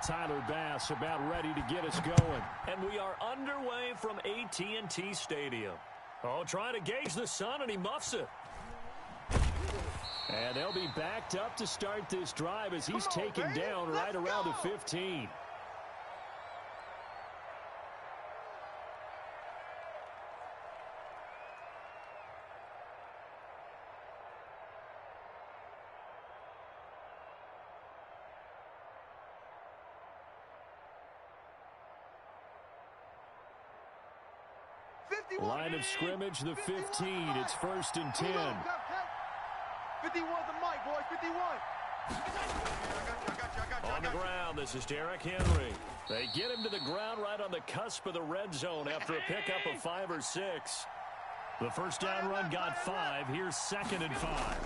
Tyler Bass about ready to get us going. And we are underway from AT&T Stadium. Oh, trying to gauge the sun, and he muffs it. And they'll be backed up to start this drive as he's taken down right around the 15. Line of scrimmage, the 15. It's 1st and 10. 51 the mic, boys. 51. On the ground, this is Derrick Henry. They get him to the ground right on the cusp of the red zone after a pickup of 5 or 6. The first down run got 5. Here's 2nd and 5.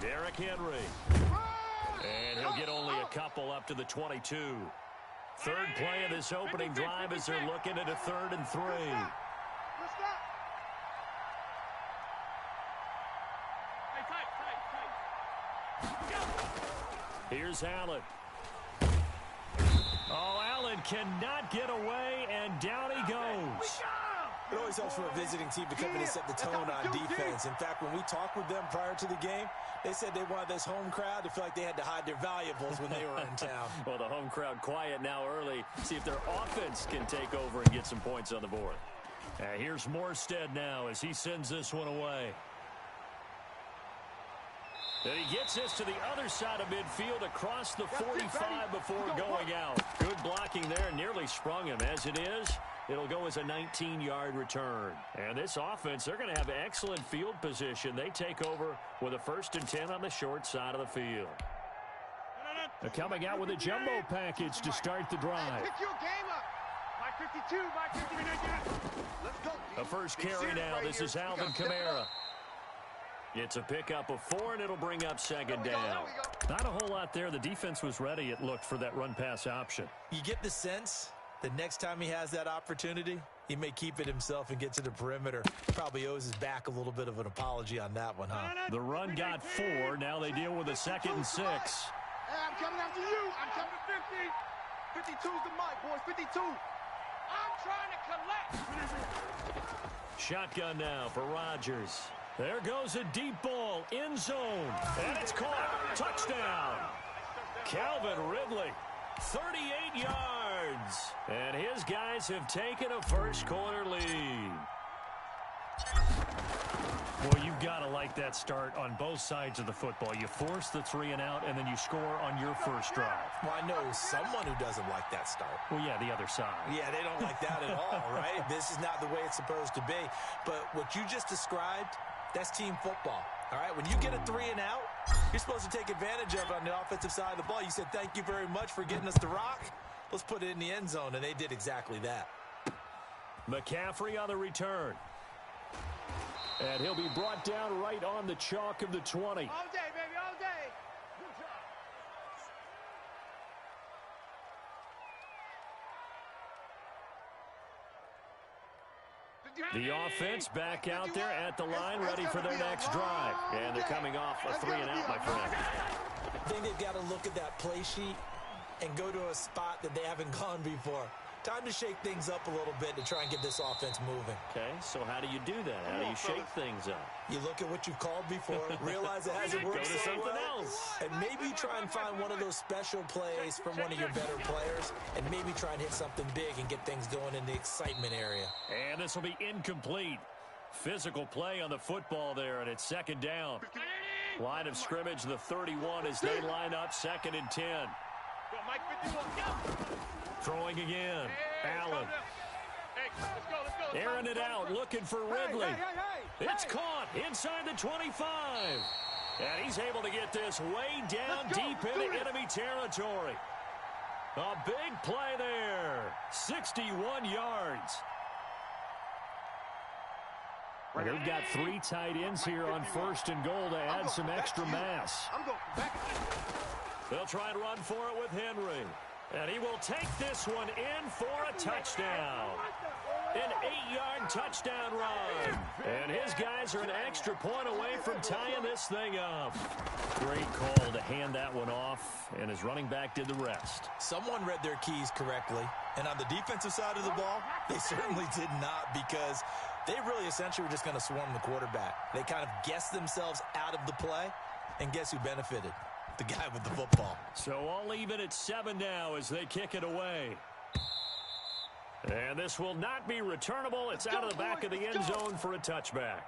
Derrick Henry. And he'll get only a couple up to the 22. Third play of this opening drive as they're looking at a 3rd and 3. Here's Allen. Oh, Allen cannot get away, and down he goes. It always helps for a visiting team to come in and set the tone on defense. In fact, when we talked with them prior to the game, they said they wanted this home crowd to feel like they had to hide their valuables when they were in town. Well, the home crowd quiet now early. See if their offense can take over and get some points on the board. Here's Morstead now as he sends this one away. And he gets this to the other side of midfield across the 45 before going out. Good blocking there, nearly sprung him. As it is, it'll go as a 19-yard return. And this offense, they're going to have excellent field position. They take over with a 1st and 10 on the short side of the field. They're coming out with a jumbo package to start the drive. Pick your game up. My 52, my 50. Let's go. The first carry now. This is Alvin Kamara. It's a pickup of 4, and it'll bring up 2nd down. Not a whole lot there. The defense was ready, it looked, for that run-pass option. You get the sense that next time he has that opportunity, he may keep it himself and get to the perimeter. Probably owes his back a little bit of an apology on that one, huh? The run got 4. Now they deal with a 2nd and 6. Hey, I'm coming after you. I'm coming to 50. 52's the mic, boys. 52. I'm trying to collect. Shotgun now for Rodgers. There goes a deep ball, end zone, and it's caught. Touchdown. Calvin Ridley, 38 yards. And his guys have taken a first-quarter lead. Well, you've got to like that start on both sides of the football. You force the 3 and out, and then you score on your first drive. Well, I know someone who doesn't like that start. Well, yeah, the other side. Yeah, they don't like that at all, right? This is not the way it's supposed to be. But what you just described, that's team football, all right? When you get a 3 and out, you're supposed to take advantage of it on the offensive side of the ball. You said, thank you very much for getting us the rock. Let's put it in the end zone, and they did exactly that. McCaffrey on the return. And he'll be brought down right on the chalk of the 20. All day, baby, all day. Good job. The offense back out there at the line, ready for their next drive. And they're coming off a 3 and out, my friend. I think they've got to look at that play sheet and go to a spot that they haven't gone before. Time to shake things up a little bit to try and get this offense moving. Okay, so how do you do that? How do you shake things up? You look at what you've called before, realize it hasn't worked so something well, else. and maybe try and find one of those special plays from one of your better players, and maybe try and hit something big and get things going in the excitement area. And this will be incomplete. Physical play on the football there, and it's 2nd down. Line of scrimmage, the 31 as they line up 2nd and 10. Throwing again. Allen. Airing it out, looking for Ridley. It's caught inside the 25. And he's able to get this way down deep into enemy territory. A big play there. 61 yards. Well, they've got 3 tight ends here on 1st and goal to add some extra mass. I'm going back. They'll try and run for it with Henry. And he will take this one in for a touchdown. An 8-yard touchdown run. And his guys are an extra point away from tying this thing up. Great call to hand that one off, and his running back did the rest. Someone read their keys correctly, and on the defensive side of the ball, they certainly did not, because they really essentially were just going to swarm the quarterback. They kind of guessed themselves out of the play, and guess who benefited? The guy with the football. So all even at 7 now as they kick it away. And this will not be returnable. It's out of the back of the end zone for a touchback.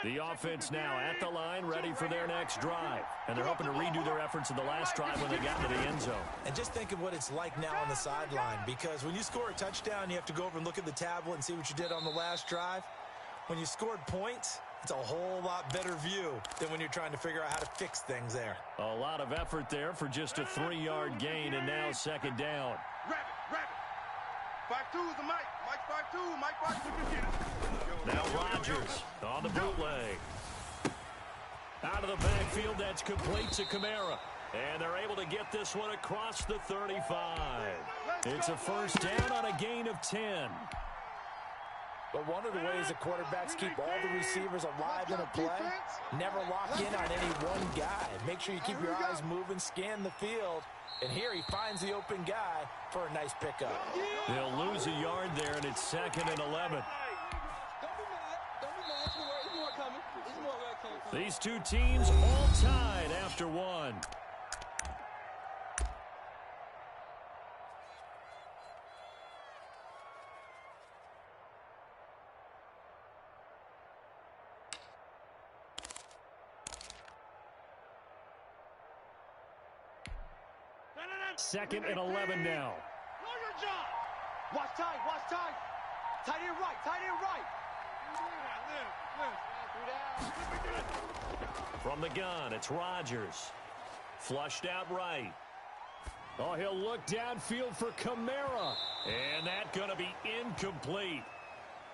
The offense now at the line, ready for their next drive. And they're hoping to redo their efforts in the last drive when they got to the end zone. And just think of what it's like now on the sideline, because when you score a touchdown, you have to go over and look at the tablet and see what you did on the last drive. When you scored points, it's a whole lot better view than when you're trying to figure out how to fix things there. A lot of effort there for just a 3-yard gain, and now second down. Rabbit. 5-2 is the Mike. Mike 5-2. Mike 5-2. Now Rodgers on the bootleg. Out of the backfield, that's complete to Kamara. And they're able to get this one across the 35. It's a first down on a gain of 10. But one of the ways that quarterbacks keep all the receivers alive in a play, never lock in on any one guy. Make sure you keep your eyes moving, scan the field. And here he finds the open guy for a nice pickup. They'll lose a yard there, and it's 2nd and 11. These two teams all tied after one. Second and 11 now. Know your job. Watch tight. Tight end right. From the gun, it's Rodgers. Flushed out right. Oh, he'll look downfield for Kamara. And that's going to be incomplete.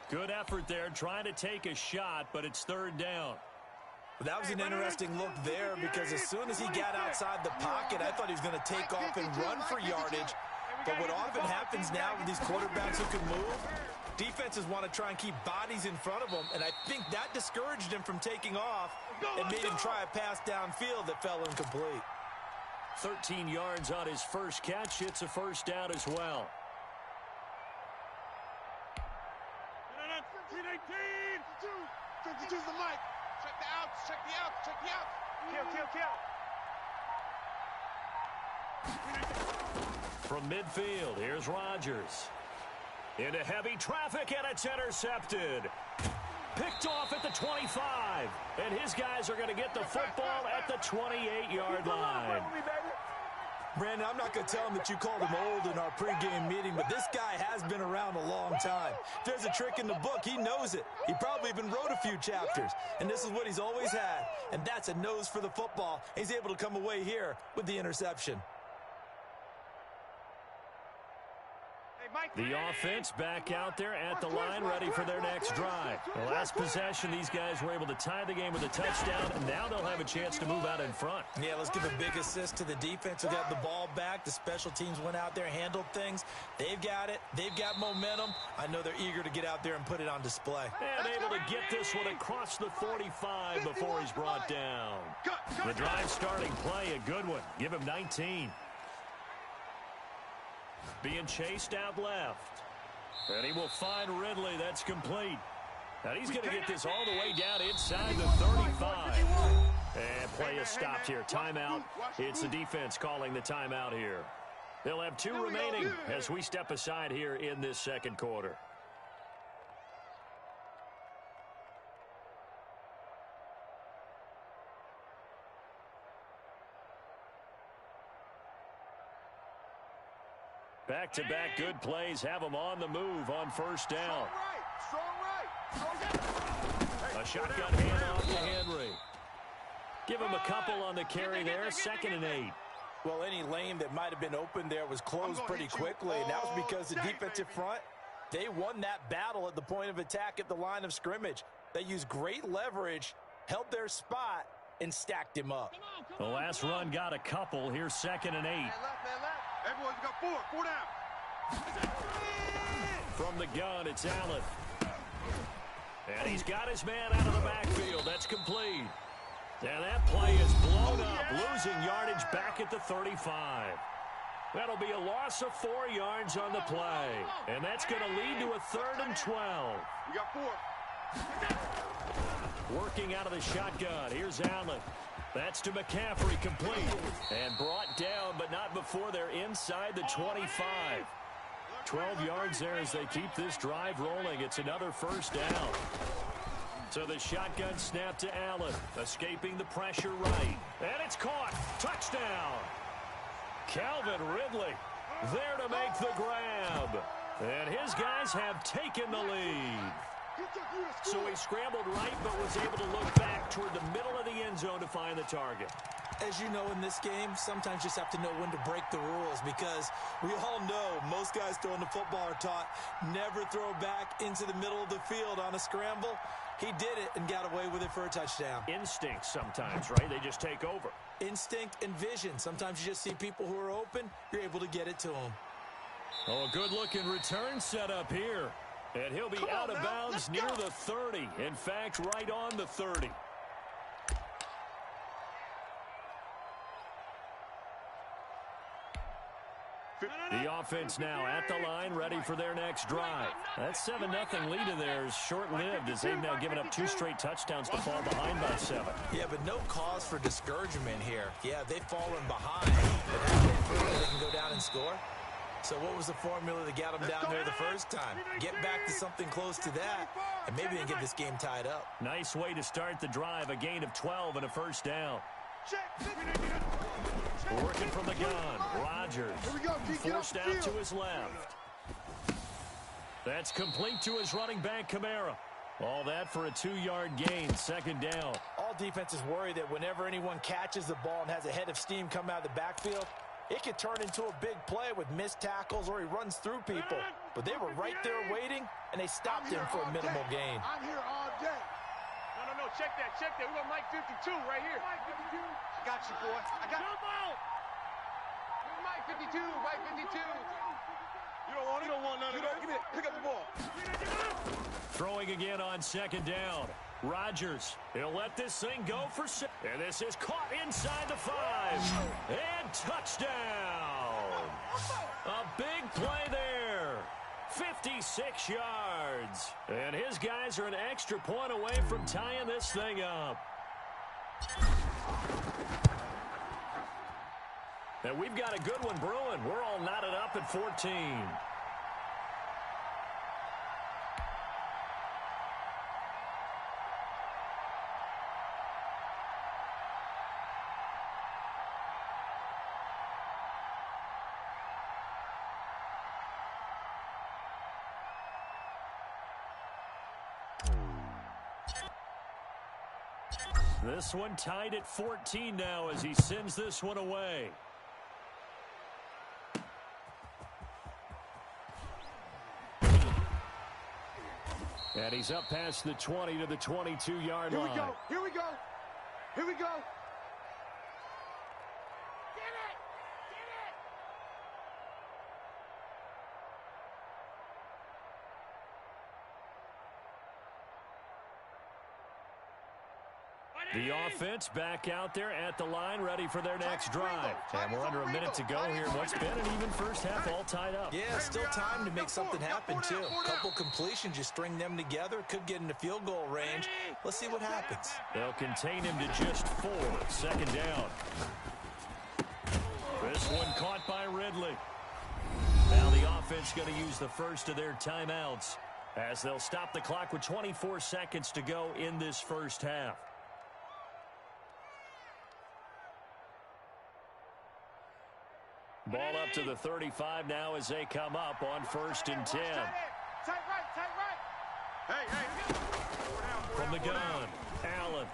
Good effort there, trying to take a shot, but it's 3rd down. That was an interesting look there, because as soon as he got outside the pocket, I thought he was going to take off and run for yardage. But what often happens now with these quarterbacks who can move, defenses want to try and keep bodies in front of them, and I think that discouraged him from taking off and made him try a pass downfield that fell incomplete. 13 yards on his first catch. It's a first down as well. 52's the Mike. Check the outs. Kill. From midfield, here's Rodgers. Into heavy traffic, and it's intercepted. Picked off at the 25. And his guys are going to get the football at the 28-yard line. Brandon, I'm not going to tell him that you called him old in our pregame meeting, but this guy has been around a long time. If there's a trick in the book, he knows it. He probably even wrote a few chapters, and this is what he's always had, and that's a nose for the football. He's able to come away here with the interception. The offense back out there at the line, ready for their next drive. The last possession, these guys were able to tie the game with a touchdown, and now they'll have a chance to move out in front. Yeah, let's give a big assist to the defense who got the ball back. The special teams went out there, handled things. They've got it. They've got momentum. I know they're eager to get out there and put it on display. And able to get this one across the 45 before he's brought down. The drive starting play, a good one. Give him 19. Being chased out left. And he will find Ridley. That's complete. And he's going to get this all the way down inside the 35. And play is stopped here. Timeout. It's the defense calling the timeout here. They'll have 2 remaining as we step aside here in this second quarter. Back-to-back good plays have them on the move on first down. A shotgun handoff to Henry. Give him a couple on the carry there. 2nd and 8. Well, any lane that might have been open there was closed pretty quickly, and that was because the defensive front, they won that battle at the point of attack at the line of scrimmage. They used great leverage, held their spot, and stacked him up. The last run got a couple. Here's 2nd and 8. Man left. Hey, boys, you got 4 down. From the gun, it's Allen. And he's got his man out of the backfield. That's complete. And that play is blown up, losing yardage back at the 35. That'll be a loss of 4 yards on the play. And that's going to lead to a 3rd and 12. You got 4. Working out of the shotgun. Here's Allen. That's to McCaffrey, complete. And brought down, but not before they're inside the 25. 12 yards there as they keep this drive rolling. It's another 1st down. So the shotgun snap to Allen, escaping the pressure right. And it's caught. Touchdown. Calvin Ridley there to make the grab. And his guys have taken the lead. So he scrambled right, but was able to look back toward the middle of the end zone to find the target. As you know, in this game, sometimes you just have to know when to break the rules, because we all know most guys throwing the football are taught never throw back into the middle of the field on a scramble. He did it and got away with it for a touchdown. Instinct sometimes, right? They just take over. Instinct and vision. Sometimes you just see people who are open, you're able to get it to them. Oh, a good-looking return set up here. And he'll be out of bounds near the 30. In fact, right on the 30. The offense now at the line, ready for their next drive. That 7-0 lead of theirs short-lived as they've now given up 2 straight touchdowns to fall behind by 7. Yeah, but no cause for discouragement here. Yeah, they've fallen behind, but now they can go down and score. So what was the formula that got them down there the first time? Get back to something close to that, and maybe they can get this game tied up. Nice way to start the drive, a gain of 12 and a 1st down. Working from the gun, Rodgers forced out to his left. That's complete to his running back, Kamara. All that for a 2-yard gain, 2nd down. All defenses worry that whenever anyone catches the ball and has a head of steam come out of the backfield, it could turn into a big play with missed tackles or he runs through people. But they were right there waiting, and they stopped him for a minimal gain. I'm here all day. No, check that. We got Mike 52 right here. Mike 52. I got you, boy. I got you. Mike 52, Mike 52. You don't want it? You don't want none of that. Give me it. Pick up the ball. Throwing again on 2nd down. Rodgers, he'll let this thing go for 6. And this is caught inside the 5. And touchdown. A big play there. 56 yards. And his guys are an extra point away from tying this thing up. And we've got a good one brewing. We're all knotted up at 14. This one tied at 14 now as he sends this one away. And he's up past the 20 to the 22-yard line. Here we go. The offense back out there at the line, ready for their next drive. And we're under a minute to go here. What's been an even first half all tied up. Yeah, still time to make something happen, too. A couple completions, you string them together, could get into field goal range. Let's see what happens. They'll contain him to just 4. 2nd down. This one caught by Ridley. Now the offense going to use the first of their timeouts as they'll stop the clock with 24 seconds to go in this first half. Ball up to the 35 now as they come up on 1st and 10. Tight right. Hey. From the gun, Allen.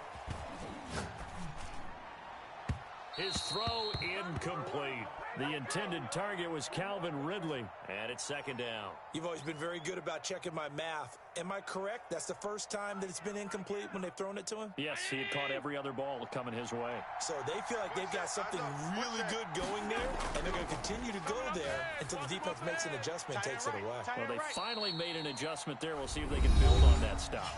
His throw incomplete. The intended target was Calvin Ridley, and it's second down. You've always been very good about checking my math. Am I correct? That's the first time that it's been incomplete when they've thrown it to him? Yes, he had caught every other ball coming his way. So they feel like they've got something really good going there, and they're going to continue to go there until the defense makes an adjustment and takes it away. Well, they finally made an adjustment there. We'll see if they can build on that stop.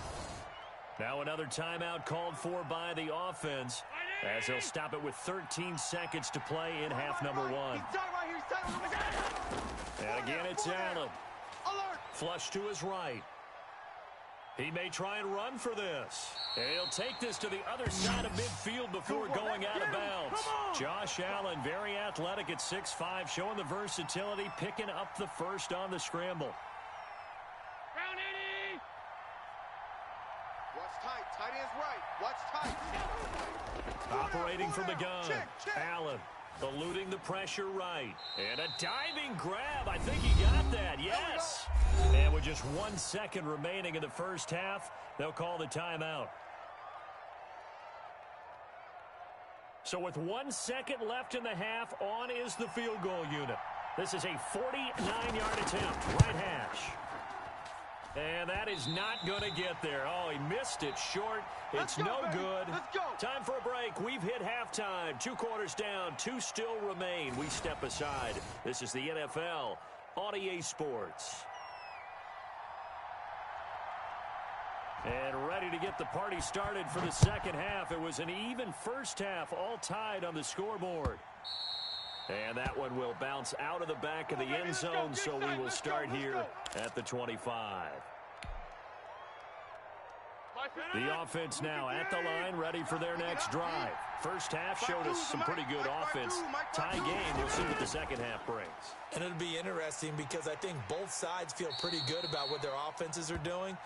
Now another timeout called for by the offense, as they'll stop it with 13 seconds to play in half number one. And again, it's Allen. Flush to his right. He may try and run for this. And he'll take this to the other side of midfield before going out of bounds. Josh Allen, very athletic at 6'5", showing the versatility, picking up the first on the scramble. Tight end's right. Watch tight. Operating from the gun. Allen eluding the pressure right. And a diving grab. I think he got that. Yes. And with just 1 second remaining in the first half, they'll call the timeout. So with 1 second left in the half, on is the field goal unit. This is a 49-yard attempt. Right hash. And that is not going to get there. Oh, he missed it short. It's no good. Time for a break. We've hit halftime. 2 quarters down. 2 still remain. We step aside. This is the NFL on EA Sports. And ready to get the party started for the second half. It was an even first half, all tied on the scoreboard. And that one will bounce out of the back of the end zone, so we will start here at the 25. The offense now at the line, ready for their next drive. First half showed us some pretty good offense. Tie game, we'll see what the second half brings. And it'll be interesting because I think both sides feel pretty good about what their offenses are doing.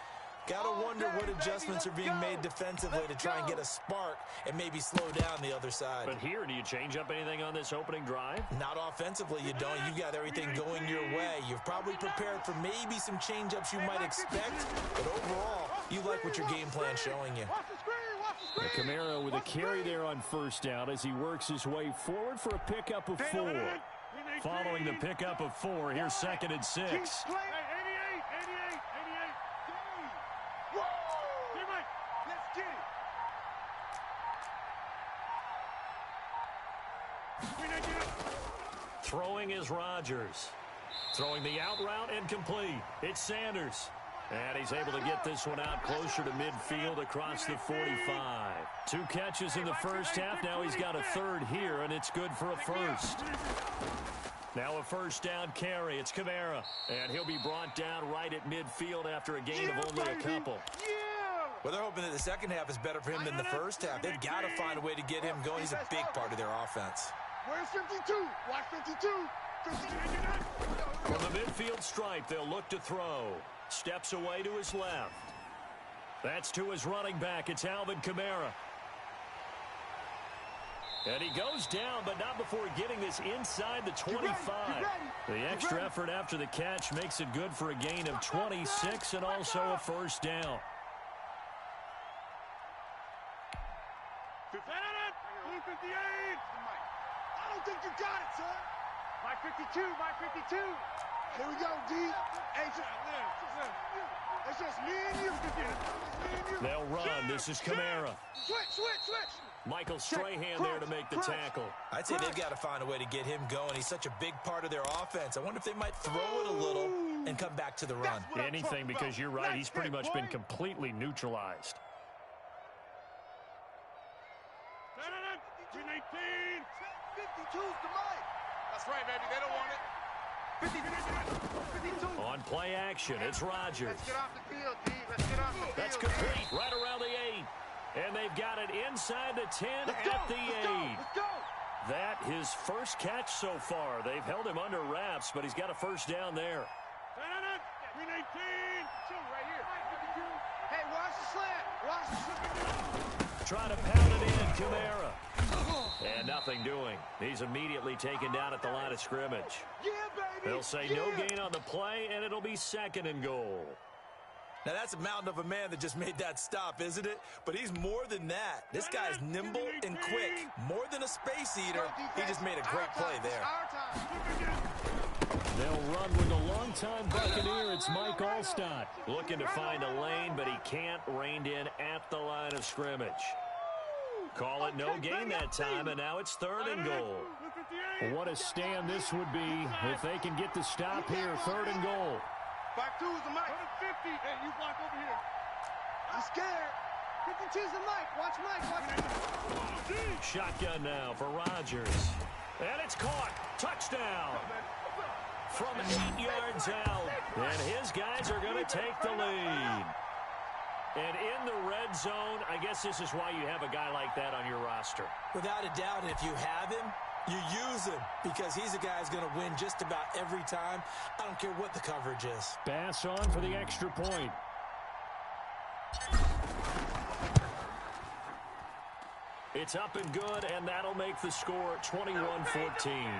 Gotta wonder what adjustments are being made defensively to try and get a spark and maybe slow down the other side. But here, do you change up anything on this opening drive? Not offensively, you don't. You've got everything going your way. You've probably prepared for maybe some change-ups you might expect, but overall, you like what your game plan's showing you. Kamara with a carry there on first down as he works his way forward for a pickup of 4. Following the pickup of 4, here's 2nd and 6. Throwing is Rodgers. Throwing the out route and complete. It's Sanders. And he's able to get this one out closer to midfield across the 45. 2 catches in the first half. Now he's got a 3rd here, and it's good for a first. Now a first down carry. It's Kamara. And he'll be brought down right at midfield after a gain of only a couple. Well, they're hoping that the second half is better for him than the first half. They've got to find a way to get him going. He's a big part of their offense. Where's 52? Watch 52. 52. From the midfield stripe, they'll look to throw. Steps away to his left. That's to his running back. It's Alvin Kamara. And he goes down, but not before getting this inside the 25. The extra effort after the catch makes it good for a gain of 26 and also a first down. I don't think you got it, son. My 52, my 52. Here we go, D. It's just me and you. They'll run. This is Kamara. Switch. Michael Strahan there to make the tackle. I'd say they've got to find a way to get him going. He's such a big part of their offense. I wonder if they might throw it a little and come back to the run. Anything, because you're right. He's pretty much been completely neutralized. 52's the mic. That's right, baby. They don't want it. 52. On play action, it's Rodgers. Let's get off the field, D. Let's get off the field. That's complete, right around the 8. And they've got it inside the 10 at the 8. Let's go. That his first catch so far. They've held him under wraps, but he's got a first down there. 319. Shoot right here. Hey, watch the slant. Watch the slant. Trying to pound it in, Kamara. And nothing doing. He's immediately taken down at the line of scrimmage. Yeah, baby. They'll say no gain on the play, and it'll be 2nd and goal. Now, that's a mountain of a man that just made that stop, isn't it? But he's more than that. This guy's nimble and quick. More than a space eater, he just made a great play there. They'll run with the longtime Buccaneer. It's Mike Allstott. Looking to find a lane, but he can't rein in at the line of scrimmage. Call it no gain that time, and now it's 3rd and goal. What a stand this would be if they can get the stop here. 3rd and goal. Back two's the Mike. 50. Hey, you block over here. I'm scared. 52's the Mike. Watch Mike. Watch. Shotgun now for Rodgers. And it's caught. Touchdown. From 8 yards out. And his guys are going to take the lead. And in the red zone, I guess this is why you have a guy like that on your roster. Without a doubt, and if you have him, you use him because he's a guy who's going to win just about every time. I don't care what the coverage is. Pass on for the extra point. It's up and good, and that'll make the score 21-14.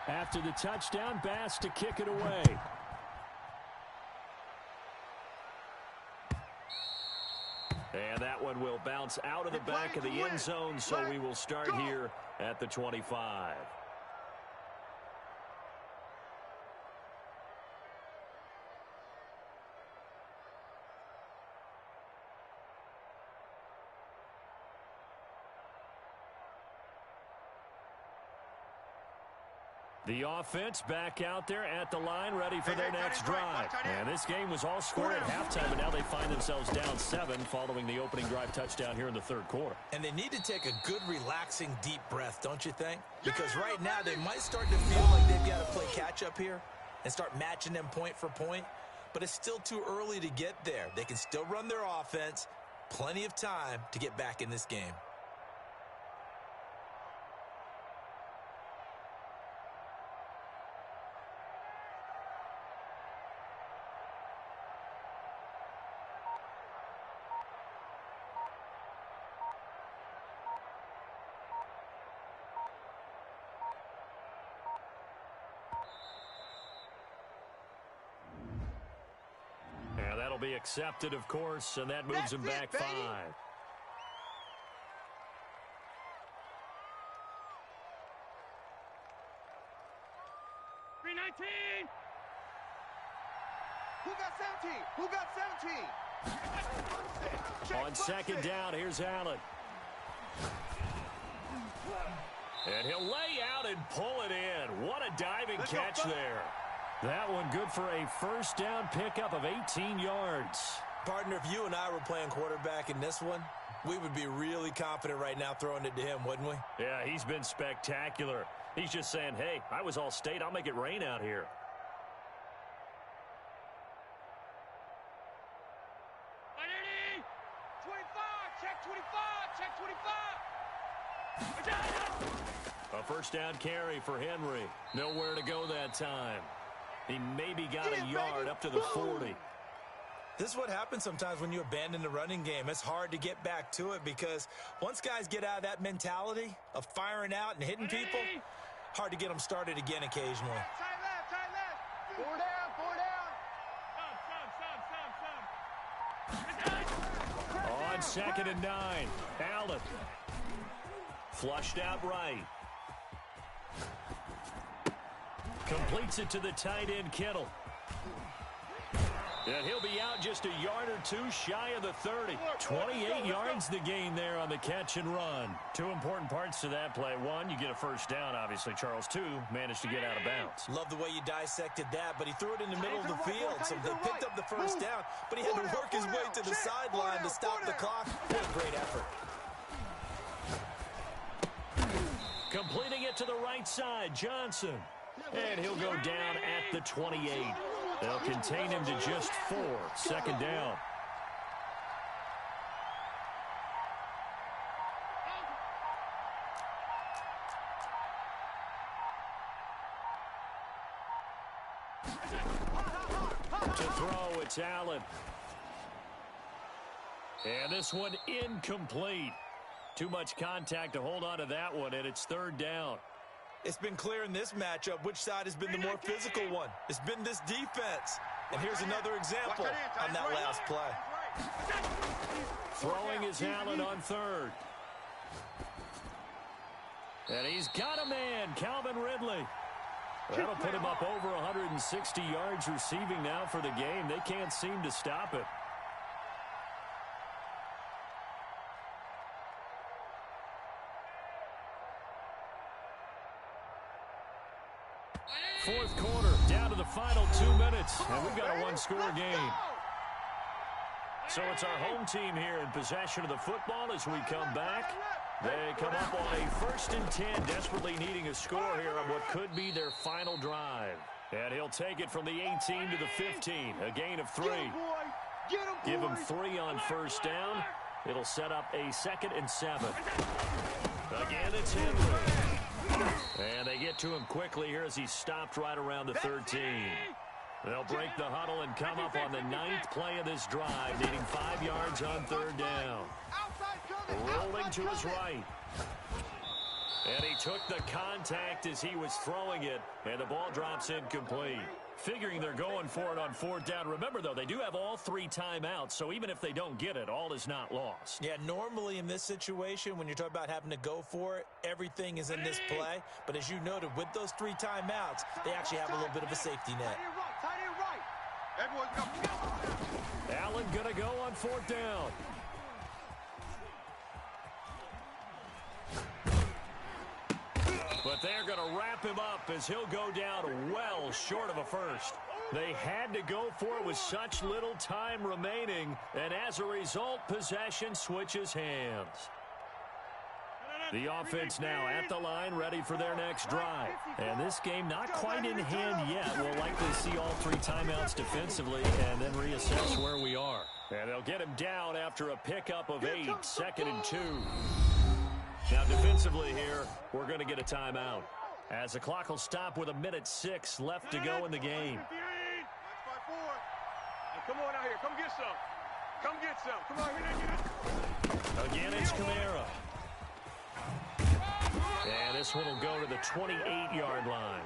After the touchdown, Bass to kick it away. And that one will bounce out of the back of the end zone, so we will start here at the 25. The offense back out there at the line, ready for their next drive. And this game was all scored at halftime, and now they find themselves down 7 following the opening drive touchdown here in the 3rd quarter. And they need to take a good, relaxing, deep breath, don't you think? Because right now they might start to feel like they've got to play catch-up here and start matching them point for point. But it's still too early to get there. They can still run their offense. Plenty of time to get back in this game. Be accepted, of course, and that moves him back 5. 319. Who got 17? Who got 17? On 2nd down, here's Allen. And he'll lay out and pull it in. What a diving catch there. That one good for a 1st down pickup of 18 yards. Partner, if you and I were playing quarterback in this one, we would be really confident right now throwing it to him, wouldn't we? Yeah, he's been spectacular. He's just saying, hey, I was all state. I'll make it rain out here. Identity! 25! Check 25! Check 25! A 1st down carry for Henry. Nowhere to go that time. He maybe got a yard up to the 40. This is what happens sometimes when you abandon the running game. It's hard to get back to it because once guys get out of that mentality of firing out and hitting people, hard to get them started again occasionally. Tight left! 4 down! On 2nd and 9, Allen. Flushed out right. Completes it to the tight end, Kittle. And he'll be out just a yard or 2 shy of the 30. 28 yards the gain there on the catch and run. 2 important parts to that play. 1, you get a 1st down, obviously. Charles, 2, managed to get out of bounds. Love the way you dissected that, but he threw it in the middle of the field. So they picked up the 1st down, but he had to work his way to the sideline to stop the clock. What a great effort. Completing it to the right side, Johnson. And he'll go down at the 28. They'll contain him to just 4. 2nd down. To throw, it's Allen. And this one incomplete. Too much contact to hold on to that one, and it's third down. It's been clear in this matchup which side has been the more physical one. It's been this defense. And here's another example on that last play. Throwing is Allen on third. And he's got a man, Calvin Ridley. That'll put him up over 160 yards receiving now for the game. They can't seem to stop it. Fourth quarter, down to the final 2 minutes, and we've got a one-score game. So it's our home team here in possession of the football as we come back. They come up on a 1st and 10, desperately needing a score here on what could be their final drive. And he'll take it from the 18 to the 15, a gain of 3. Give him 3 on first down. It'll set up a 2nd and 7. Again, it's Henry. And they get to him quickly here as he stopped right around the 13. They'll break the huddle and come up on the 9th play of this drive, needing 5 yards on third down. Rolling to his right. And he took the contact as he was throwing it, and the ball drops incomplete. Figuring they're going for it on 4th down. Remember, though, they do have all 3 timeouts, so even if they don't get it, all is not lost. Yeah, normally in this situation, when you're talking about having to go for it, everything is in this play. But as you noted, with those 3 timeouts, they actually have a little bit of a safety net. Allen going to go on 4th down. But they're going to wrap him up as he'll go down well short of a first. They had to go for it with such little time remaining, and as a result, possession switches hands. The offense now at the line, ready for their next drive. And this game not quite in hand yet. We'll likely see all 3 timeouts defensively and then reassess where we are. And they'll get him down after a pickup of 8, 2nd and 2. Now defensively here, we're going to get a timeout, as the clock will stop with 1:06 left to go in the game. Come on out here. Come get some. Come get some. Come on here. Again, it's Kamara. And this one will go to the 28-yard line.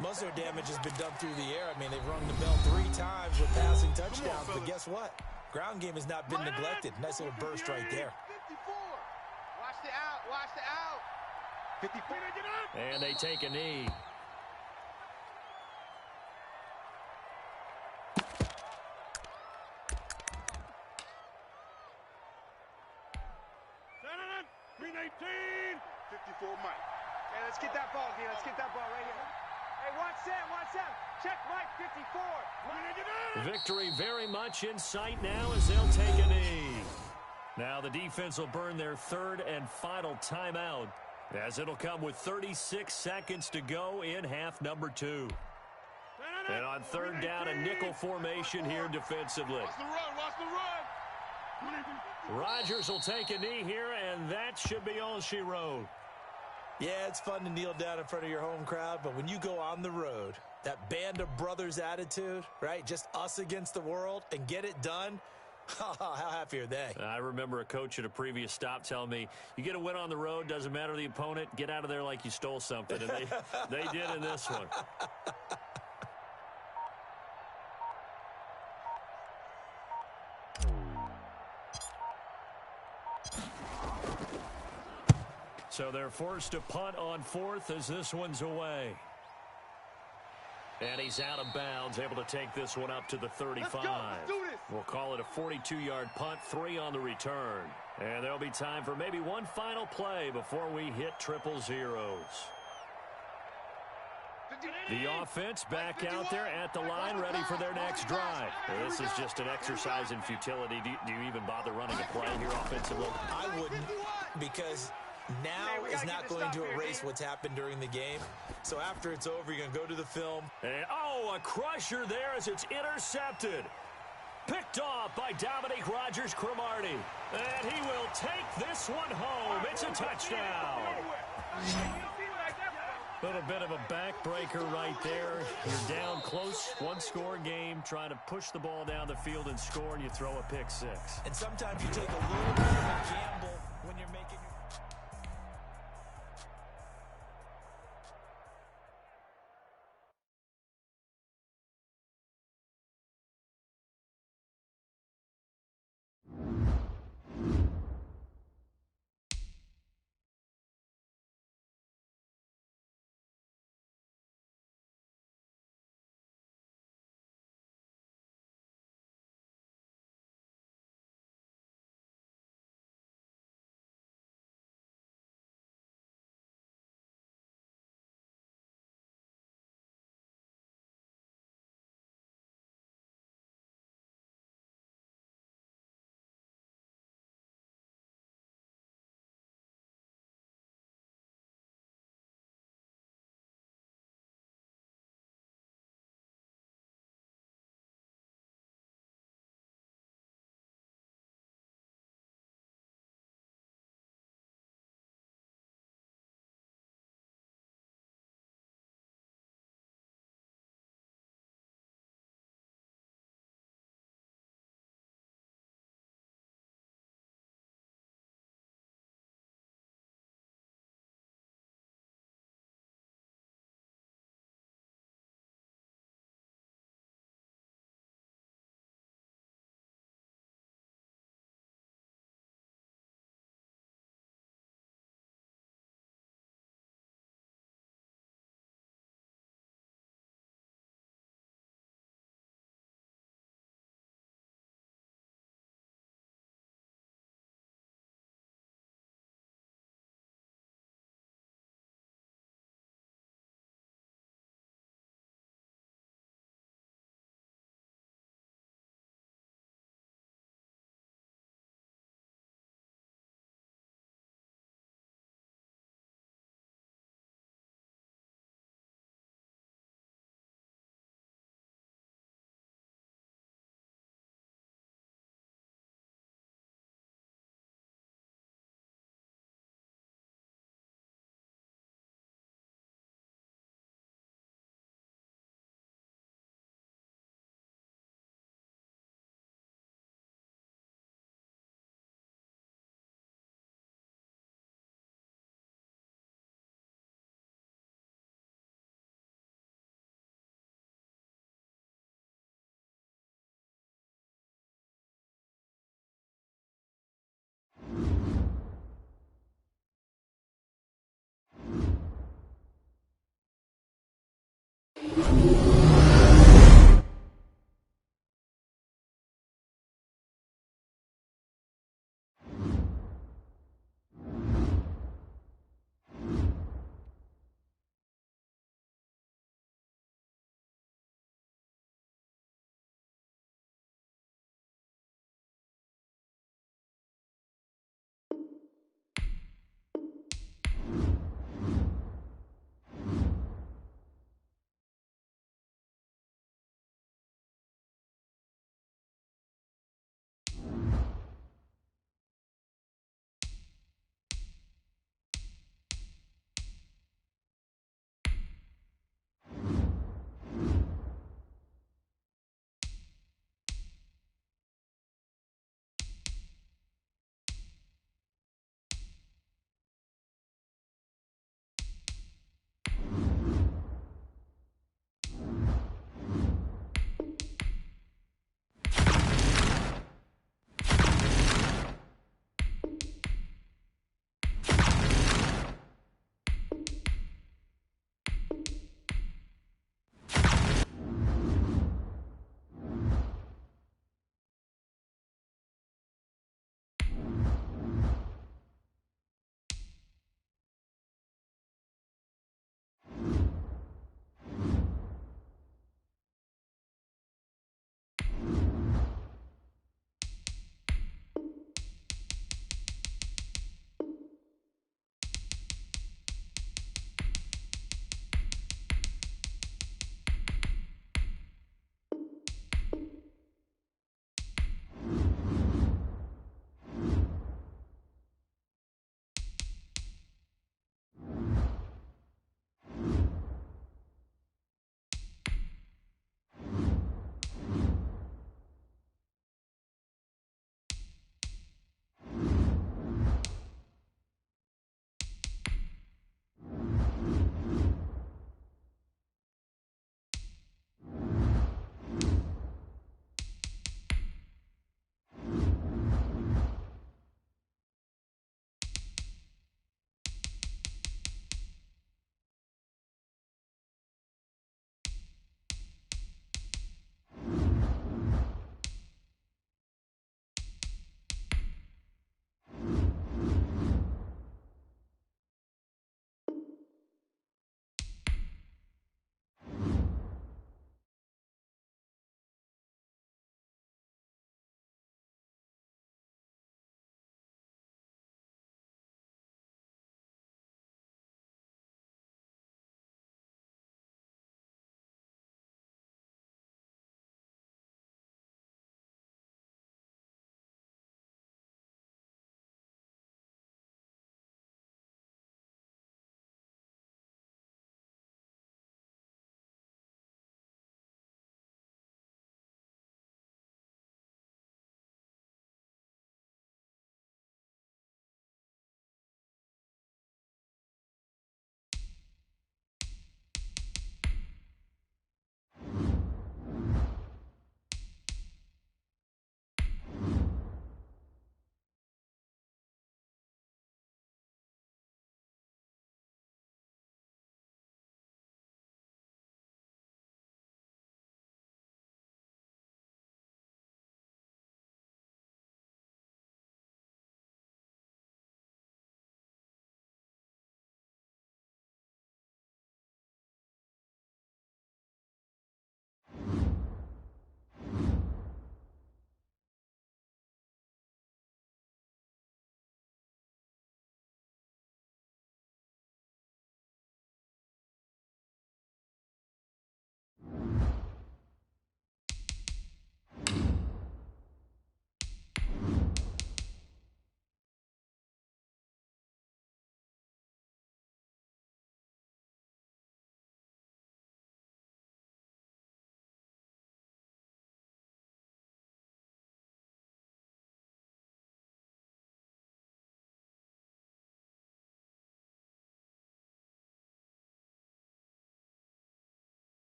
Most of their damage has been done through the air. I mean, they've rung the bell 3 times with passing touchdowns. But guess what? Ground game has not been neglected. Nice little burst right there. Watch the out. Watch the out. 54. And they take a knee. Green 18. 54 Mike. Hey, let's get that ball again. Let's get that ball right here. Hey, watch that. Watch that. Check Mike 54. Victory very much in sight now as they'll take a knee. Now the defense will burn their 3rd and final timeout, as it'll come with 36 seconds to go in half number 2. And on 3rd down, a nickel formation here defensively. Watch the run. Watch the run. Rodgers will take a knee here, and that should be all she wrote. Yeah, it's fun to kneel down in front of your home crowd, but when you go on the road, that band of brothers attitude, right? Just us against the world and get it done. How happy are they? I remember a coach at a previous stop telling me, you get a win on the road, doesn't matter the opponent, get out of there like you stole something. And they did in this one. So they're forced to punt on 4th as this one's away. And he's out of bounds, able to take this one up to the 35. Let's do this. We'll call it a 42-yard punt, 3 on the return. And there'll be time for maybe one final play before we hit triple zeros. The offense back out there at the line, ready for their next drive. This is just an exercise in futility. Do you even bother running a play here offensively? I wouldn't, because now is not going to erase what's happened during the game. So after it's over, you're going to go to the film. And, a crusher there as it's intercepted. Picked off by Dominique Rodgers-Cromartie. And he will take this one home. It's a touchdown. Little bit of a backbreaker right there. You're down close, one-score game, trying to push the ball down the field and score, and you throw a pick six. And sometimes you take a little bit of a gamble when you're making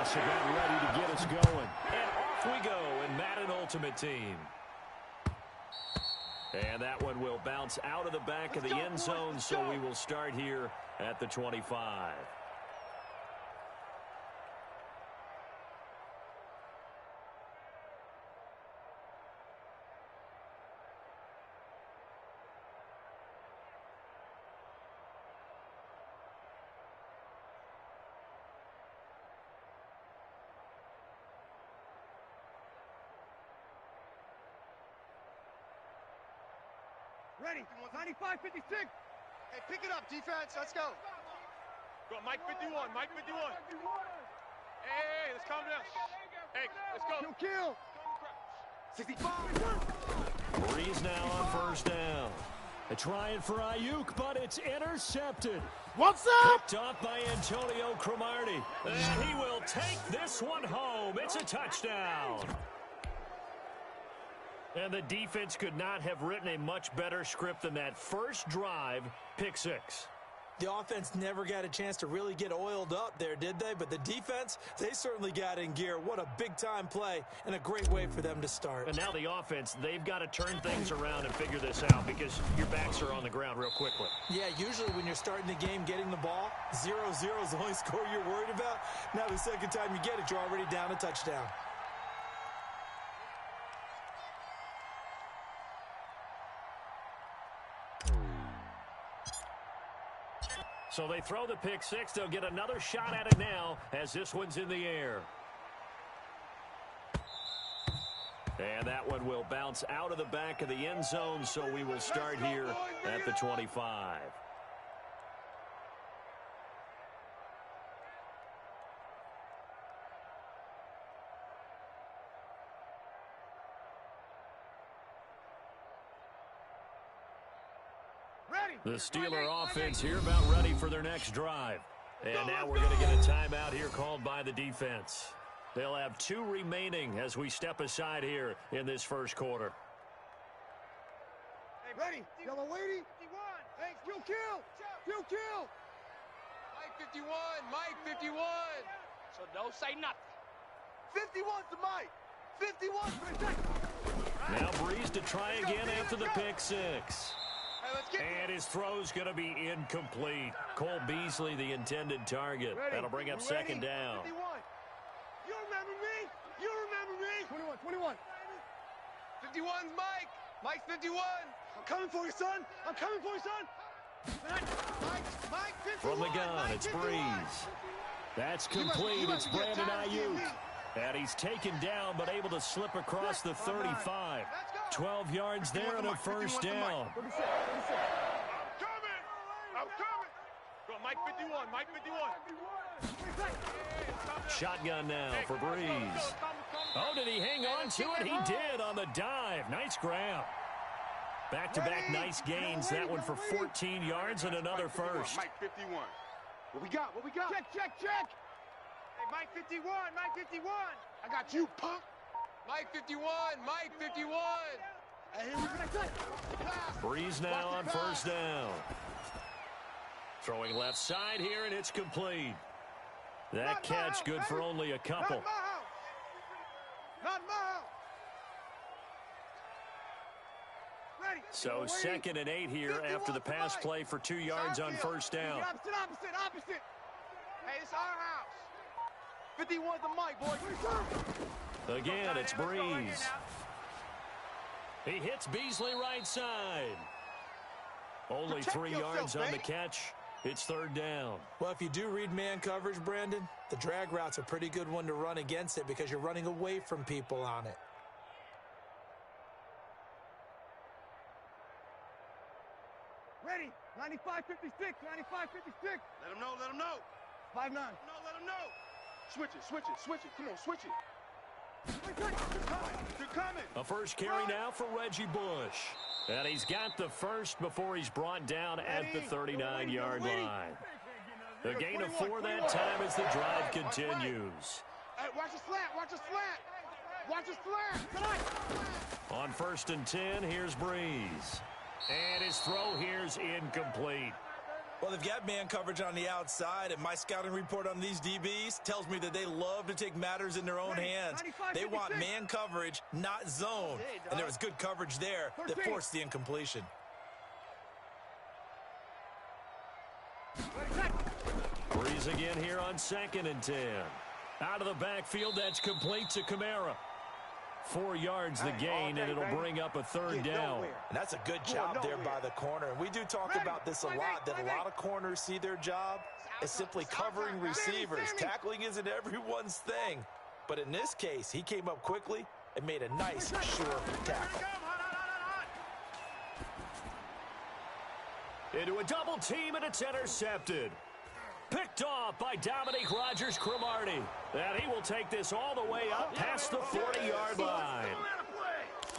offense about ready to get us going. And off we go in Madden Ultimate Team. And that one will bounce out of the back of the end zone, so we will start here at the 25. Ready. 95, 56. Hey, pick it up, defense. Let's go. Go, Mike 51. Mike 51. Hey, let's calm down. Hey, let's go. Kill. 65. Breeze now on first down. They're trying for Ayuk, but it's intercepted. What's up? Picked off by Antonio Cromartie. And he will take this one home. It's a touchdown. And the defense could not have written a much better script than that first drive, pick six. The offense never got a chance to really get oiled up there, did they? But the defense, they certainly got in gear. What a big-time play and a great way for them to start. And now the offense, they've got to turn things around and figure this out because your backs are on the ground real quickly. Yeah, usually when you're starting the game getting the ball, 0-0 is the only score you're worried about. Now the second time you get it, you're already down a touchdown. So they throw the pick six. They'll get another shot at it now as this one's in the air. And that one will bounce out of the back of the end zone, so we will start here at the 25. The Steeler offense here about ready for their next drive. And now we're going to get a timeout here called by the defense. They'll have 2 remaining as we step aside here in this first quarter. Hey, ready. Yellow lady. 51. Thanks. Kill. Mike 51. Mike 51. So don't say nothing. 51 to Mike. 51. Now Breeze to try again after the pick six. And his throw's going to be incomplete. Cole Beasley, the intended target. That'll bring up second down. 51. You remember me? 21. 51's Mike. Mike's 51. I'm coming for you, son. Mike 51. From the gun, it's Breeze. That's complete. It's Brandon Ayuk. And he's taken down, but able to slip across the 35. 12 yards there and a first down. I'm coming. Go, Mike 51. Mike 51. Shotgun now for Breeze. Oh, did he hang on to it? He did on the dive. Nice grab. Back-to-back nice gains. That one for 14 yards and another first. Mike 51. What we got? Check. Hey, Mike 51. I got you, punk. Mike 51. Mike 51. Breeze now on first down. Throwing left side here, and it's complete. That catch good for only a couple. Not my house. Ready. So 2nd and 8 here after the pass play for 2 yards on first down. Opposite. Hey, it's our house. 51 to Mike, boy. Again, it's Breeze. He hits Beasley right side. Only 3 yards on the catch. It's third down. Well, if you do read man coverage, Brandon, the drag route's a pretty good one to run against it because you're running away from people on it. Ready. 95-56. Let him know. 5-9. No, let him know. Switch it. Come on, switch it. They're coming. A first carry now for Reggie Bush. And he's got the first before he's brought down at the 39-yard line. The gain of 4 that time as the drive continues. Hey, watch a slant. On 1st and 10, here's Breeze. And his throw here's incomplete. Well, they've got man coverage on the outside, and my scouting report on these DBs tells me that they love to take matters in their own hands. They want man coverage, not zone. And there was good coverage there that forced the incompletion. Breeze again here on 2nd and 10. Out of the backfield, that's complete to Kamara. 4 yards the gain, and it'll bring up a 3rd down. And that's a good job there by the corner. And we do talk about this a lot, that a lot of corners see their job as simply covering receivers. Tackling isn't everyone's thing. But in this case, he came up quickly and made a nice, sure tackle. Into a double team, and it's intercepted. Picked off by Dominique Rodgers-Cromartie. And he will take this all the way up past the 40-yard line.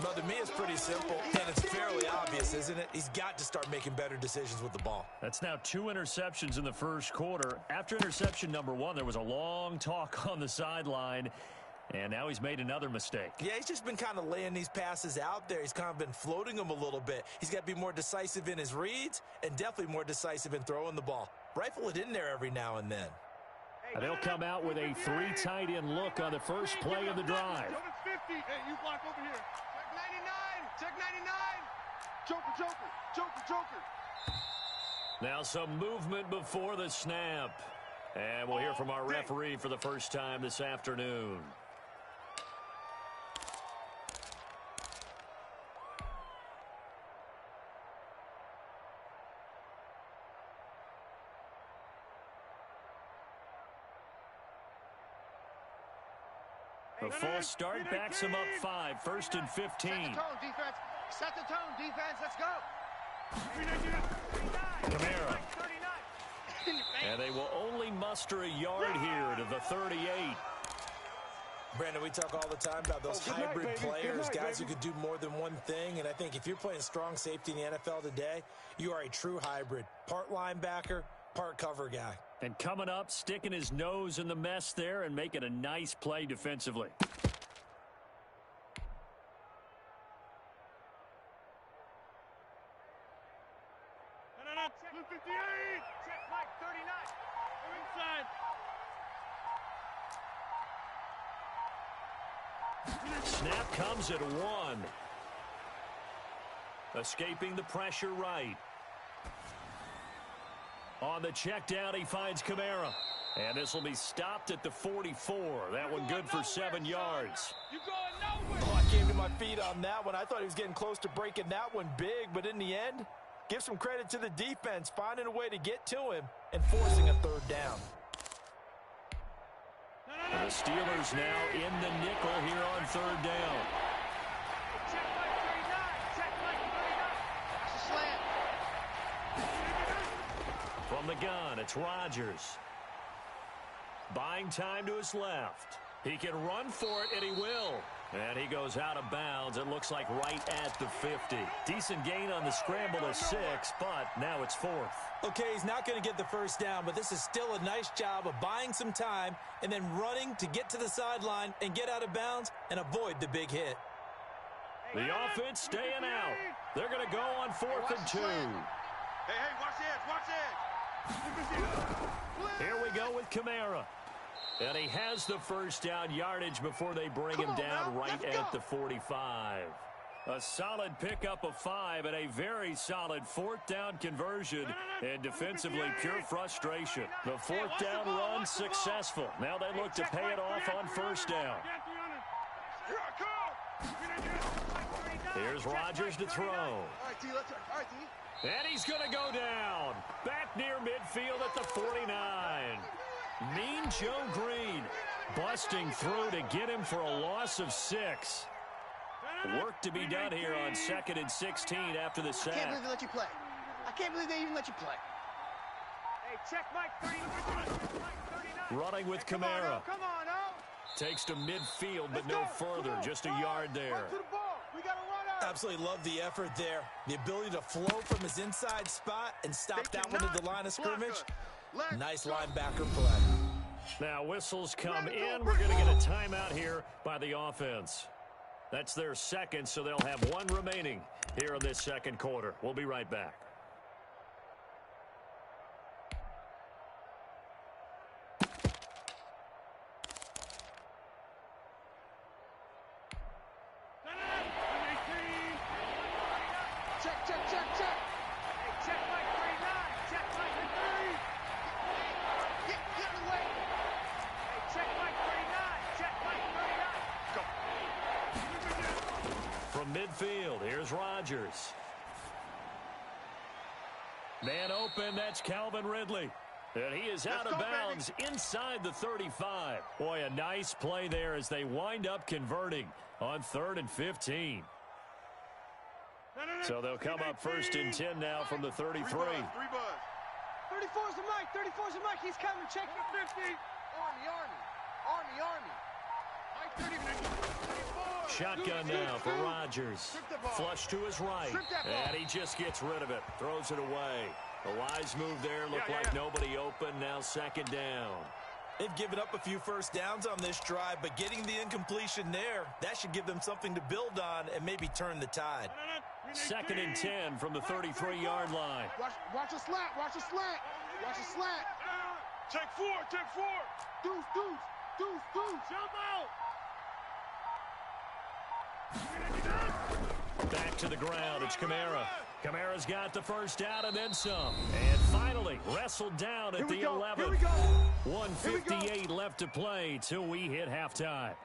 Well, to me, it's pretty simple, and it's fairly obvious, isn't it? He's got to start making better decisions with the ball. That's now 2 interceptions in the first quarter. After interception number 1, there was a long talk on the sideline, and now he's made another mistake. Yeah, he's just been kind of laying these passes out there. He's kind of been floating them a little bit. He's got to be more decisive in his reads and definitely more decisive in throwing the ball. Rifle it in there every now and then. And they'll come out with a 3 tight end look on the first play of the drive. Hey, you block over here. Check 99. Joker. Now some movement before the snap. And we'll hear from our referee for the first time this afternoon. The false start backs him up 5, 1st and 15. Set the tone, defense. Let's go. Kamara. And they will only muster a yard here to the 38. Brandon, we talk all the time about those hybrid players, guys who could do more than one thing. And I think if you're playing strong safety in the NFL today, you are a true hybrid. Part linebacker, part cover guy. And coming up, sticking his nose in the mess there and making a nice play defensively. Blue 58. Check Mike 39. We're inside. Snap comes at 1. Escaping the pressure right. On the check down, he finds Kamara. And this will be stopped at the 44. That one good for 7 yards. You going nowhere. Oh, I came to my feet on that one. I thought he was getting close to breaking that one big, but in the end, give some credit to the defense, finding a way to get to him and forcing a 3rd down. The Steelers now in the nickel here on 3rd down. Check Mike 39. Check Mike 39. It's a slant. From the gun, it's Rodgers. Buying time to his left. He can run for it, and he will. And he goes out of bounds. It looks like right at the 50. Decent gain on the scramble to 6, but now it's 4th. Okay, he's not going to get the first down, but this is still a nice job of buying some time and then running to get to the sideline and get out of bounds and avoid the big hit. The offense staying out. They're going to go on 4th and 2. Hey, watch it. Here we go with Kamara. And he has the first down yardage before they bring him down right at the 45. A solid pickup of 5 and a very solid 4th down conversion. And defensively, pure frustration. The 4th down run successful. Now they look to pay it off on 1st down. Here's Rodgers to throw. And he's going to go down. Back near midfield at the 49. Mean Joe Green busting through to get him for a loss of 6. Work to be done here on 2nd and 16 after the sack. I can't believe they let you play. I can't believe they even let you play. Hey, check Mike 39. Running with Kamara. Come on, oh. Takes to midfield, but no further. Just a yard there. We got to run out. Absolutely love the effort there. The ability to flow from his inside spot and stop that one at the line of scrimmage. Nice linebacker play. Now whistles come in. We're going to get a timeout here by the offense. That's their second, so they'll have 1 remaining here in this second quarter. We'll be right back. field. Here's Rodgers. Man open, that's Calvin Ridley. And he is out of bounds inside the 35. Boy, a nice play there as they wind up converting on 3rd and 15. So they'll come up 1st and 10 now from the 33. 34's the mic. 34's the mic. He's coming. Check the 50. Army. Shotgun now for Rodgers. Flush to his right. And he just gets rid of it. Throws it away. A wise move there. Looked like nobody open. Now 2nd down. They've given up a few first downs on this drive, but getting the incompletion there, that should give them something to build on and maybe turn the tide. 2nd and 10 from the 33-yard line. Watch a slat. Watch a slat. Check 4. Deuce. Jump out. Back to the ground. It's Kamara. Kamara's got the first down and then some. And finally wrestled down at the 11. 1:58 left to play till we hit halftime.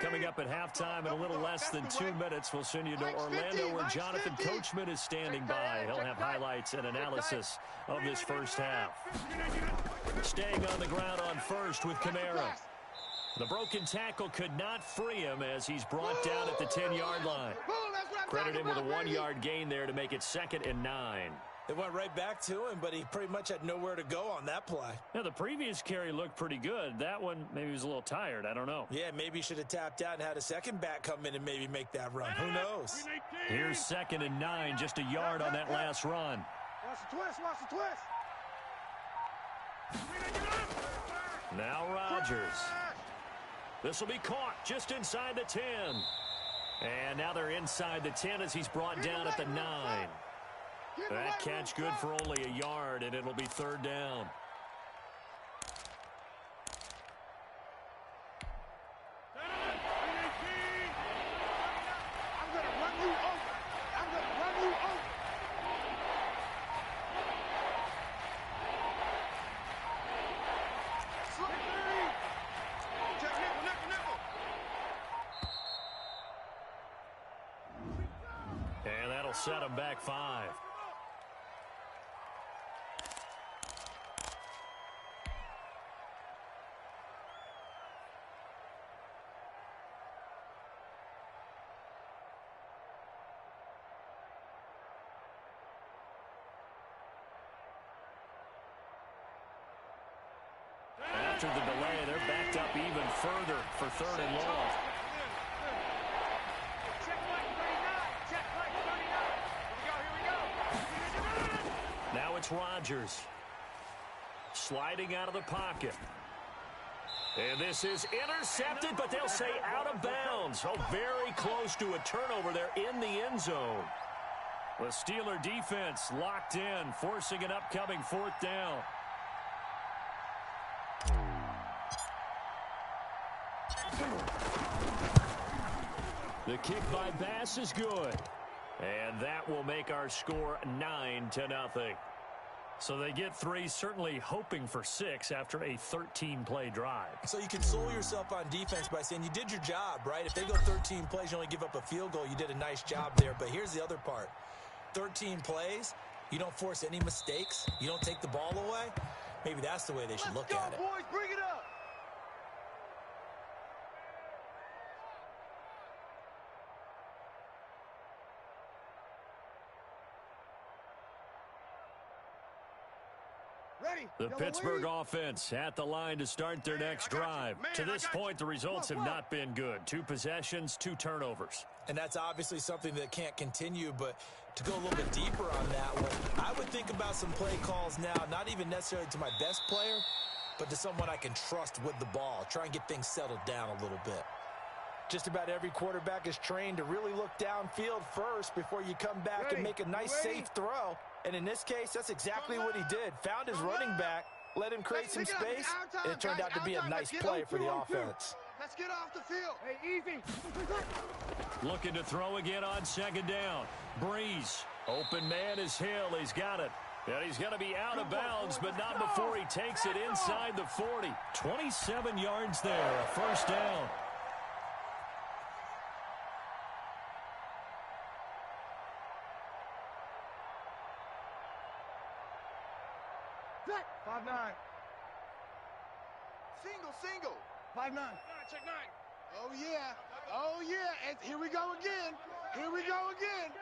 Coming up at halftime in a little less than 2 minutes, we'll send you to Orlando where Jonathan Coachman is standing by. He'll have highlights and analysis of this first half. Staying on the ground on first with Kamara. The broken tackle could not free him as he's brought down at the 10-yard line. Credit him with a 1-yard gain there to make it 2nd and 9. They went right back to him, but he pretty much had nowhere to go on that play. Now, the previous carry looked pretty good. That one, maybe he was a little tired. I don't know. Yeah, maybe he should have tapped out and had a second back come in and maybe make that run. Who knows? Here's 2nd and 9, just a yard on that last run. Watch the twist. Now Rodgers. This will be caught just inside the 10. And now they're inside the 10 as he's brought down at the 9. That catch good for only a yard, and it'll be 3rd down. I'm going to run you over. And that'll set him back 5. After the delay, they're backed up even further for 3rd and long. Now it's Rodgers. Sliding out of the pocket. And this is intercepted, but they'll say out of bounds. Oh, very close to a turnover there in the end zone. The Steeler defense locked in, forcing an upcoming 4th down. The kick by Bass is good. And that will make our score 9-0. So they get 3, certainly hoping for 6 after a 13-play drive. So you console yourself on defense by saying you did your job, right? If they go 13 plays, you only give up a field goal, you did a nice job there. But here's the other part. 13 plays, you don't force any mistakes, you don't take the ball away. Maybe that's the way they should look at it. Boys, bring it up. The Pittsburgh offense at the line to start their next drive. To this point, the results have not been good. 2 possessions, 2 turnovers. And that's obviously something that can't continue, but to go a little bit deeper on that one, I would think about some play calls now, not even necessarily to my best player, but to someone I can trust with the ball. Try and get things settled down a little bit. Just about every quarterback is trained to really look downfield first before you come back and make a nice, safe throw. And in this case, that's exactly what he did. Found his running back, let him create some space, and it turned out to be a nice play for the offense. Let's get off the field. Hey, easy. Looking to throw again on 2nd down. Breeze. Open man is Hill. He's got it. And he's going to be out of bounds, but not before he takes it inside the 40. 27 yards there, a first down. Set. 5-9. Single. 5-9. Check 9. Oh, yeah. Oh, yeah. And here we go again. Here we go again.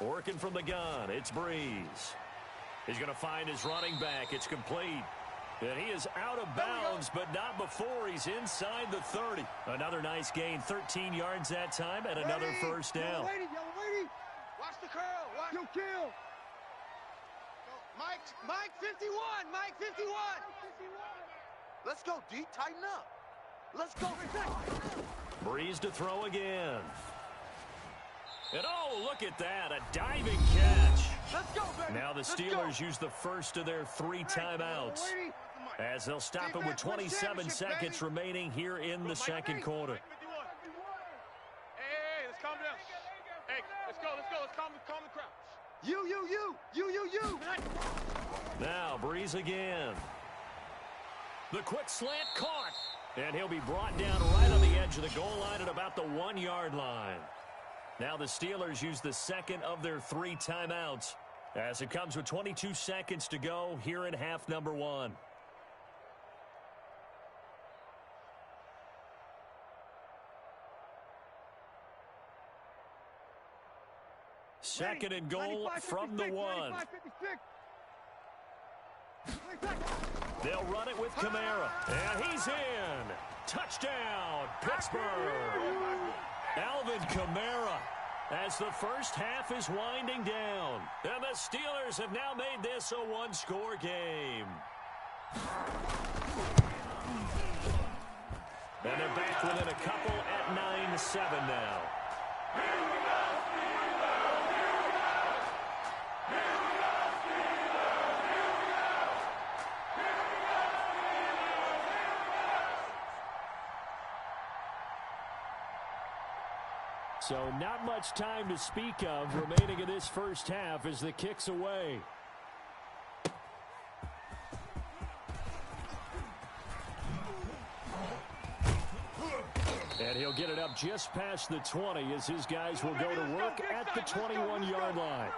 Working from the gun, it's Breeze. He's going to find his running back. It's complete. And he is out of bounds, but not before he's inside the 30. Another nice gain, 13 yards that time, and another first down. Yellow lady. Watch the curl. Watch. You kill. Mike 51. Mike 51. Let's go, D. Tighten up. Let's go. Breeze to throw again. And oh, look at that, a diving catch. Let's go, baby. Now the Steelers use the first of their 3 timeouts as they'll stop it with 27 seconds remaining here in the second quarter. Hey, let's calm down. Hey, let's go. Let's calm the crowd. You. Now Breeze again. The quick slant caught. And he'll be brought down right on the edge of the goal line at about the 1-yard line. Now the Steelers use the second of their 3 timeouts as it comes with 22 seconds to go here in half number 1. Second and goal from the 1. They'll run it with Kamara. And he's in. Touchdown, Pittsburgh. Alvin Kamara as the first half is winding down. And the Steelers have now made this a 1-score game. And they're back within a couple at 9-7 now. So not much time to speak of remaining in this first half as the kick's away. And he'll get it up just past the 20 as his guys will go to work at the 21-yard line.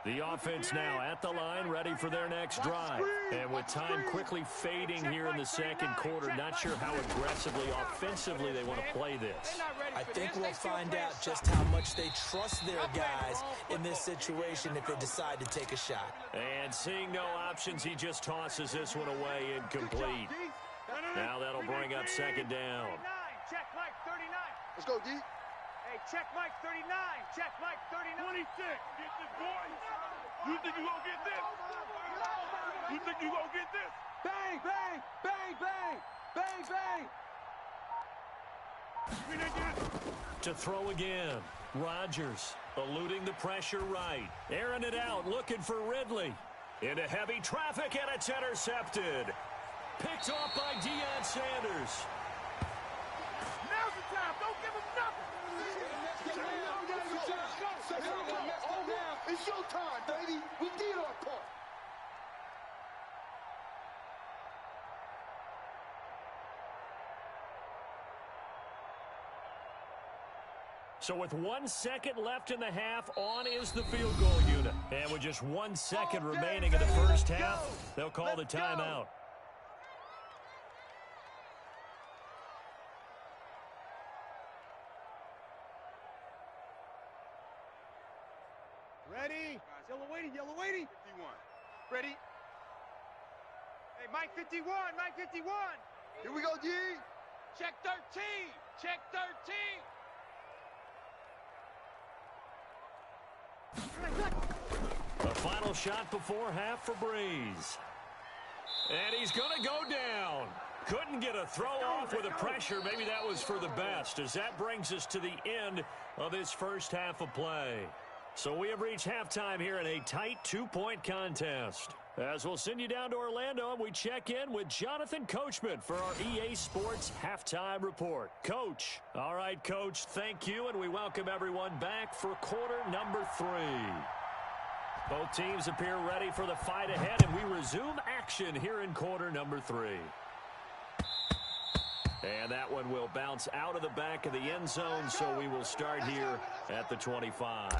The offense now at the line, ready for their next drive. And with time quickly fading here in the second quarter, not sure how aggressively, offensively they want to play this. I think we'll find out just how much they trust their guys in this situation if they decide to take a shot. And seeing no options, he just tosses this one away incomplete. Now that'll bring up second down. Check Mike 39. Let's go, D. Hey, check Mike 39. Check Mike 39. 26. Get this, boy. You think you gonna get this? You think you gonna get this? Bang, bang, bang, bang, bang, bang. We didn't get it. To throw again. Rodgers eluding the pressure right. Airing it out, looking for Ridley. Into heavy traffic, and it's intercepted. Picked off by Deion Sanders. Now's the time. Don't give him nothing. It's your time, baby. We did our part. So with 1 second left in the half, on is the field goal unit. And with just 1 second remaining in the first half, they'll call the timeout. Ready? Yellow waiting, yellow waiting. 51. Ready? Hey, Mike 51, Mike 51. Here we go, D. Check 13. Check 13. The final shot before half for Breeze. And he's going to go down. Couldn't get a throw off with the pressure. Maybe that was for the best, as that brings us to the end of this first half of play. So we have reached halftime here in a tight 2-point contest. As we'll send you down to Orlando, and we check in with Jonathan Coachman for our EA Sports Halftime Report. Coach. All right, Coach, thank you, and we welcome everyone back for quarter number 3. Both teams appear ready for the fight ahead, and we resume action here in quarter number 3. And that one will bounce out of the back of the end zone, so we will start here at the 25.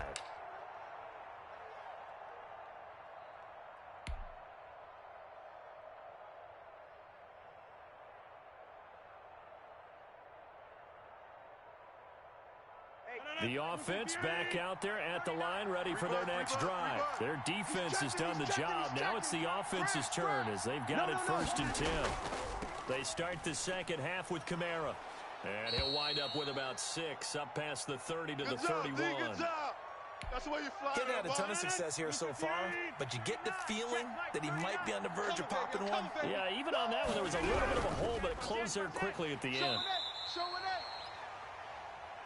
The offense back out there at the line, ready for their next drive. Their defense has done the job. Now it's the offense's turn as they've got it 1st and 10. They start the second half with Kamara. And he'll wind up with about 6, up past the 30 to the 31. That's the way you fly. He's had a ton of success here so far, but you get the feeling that he might be on the verge of popping one. Yeah, even on that one, there was a little bit of a hole, but it closed there quickly at the end.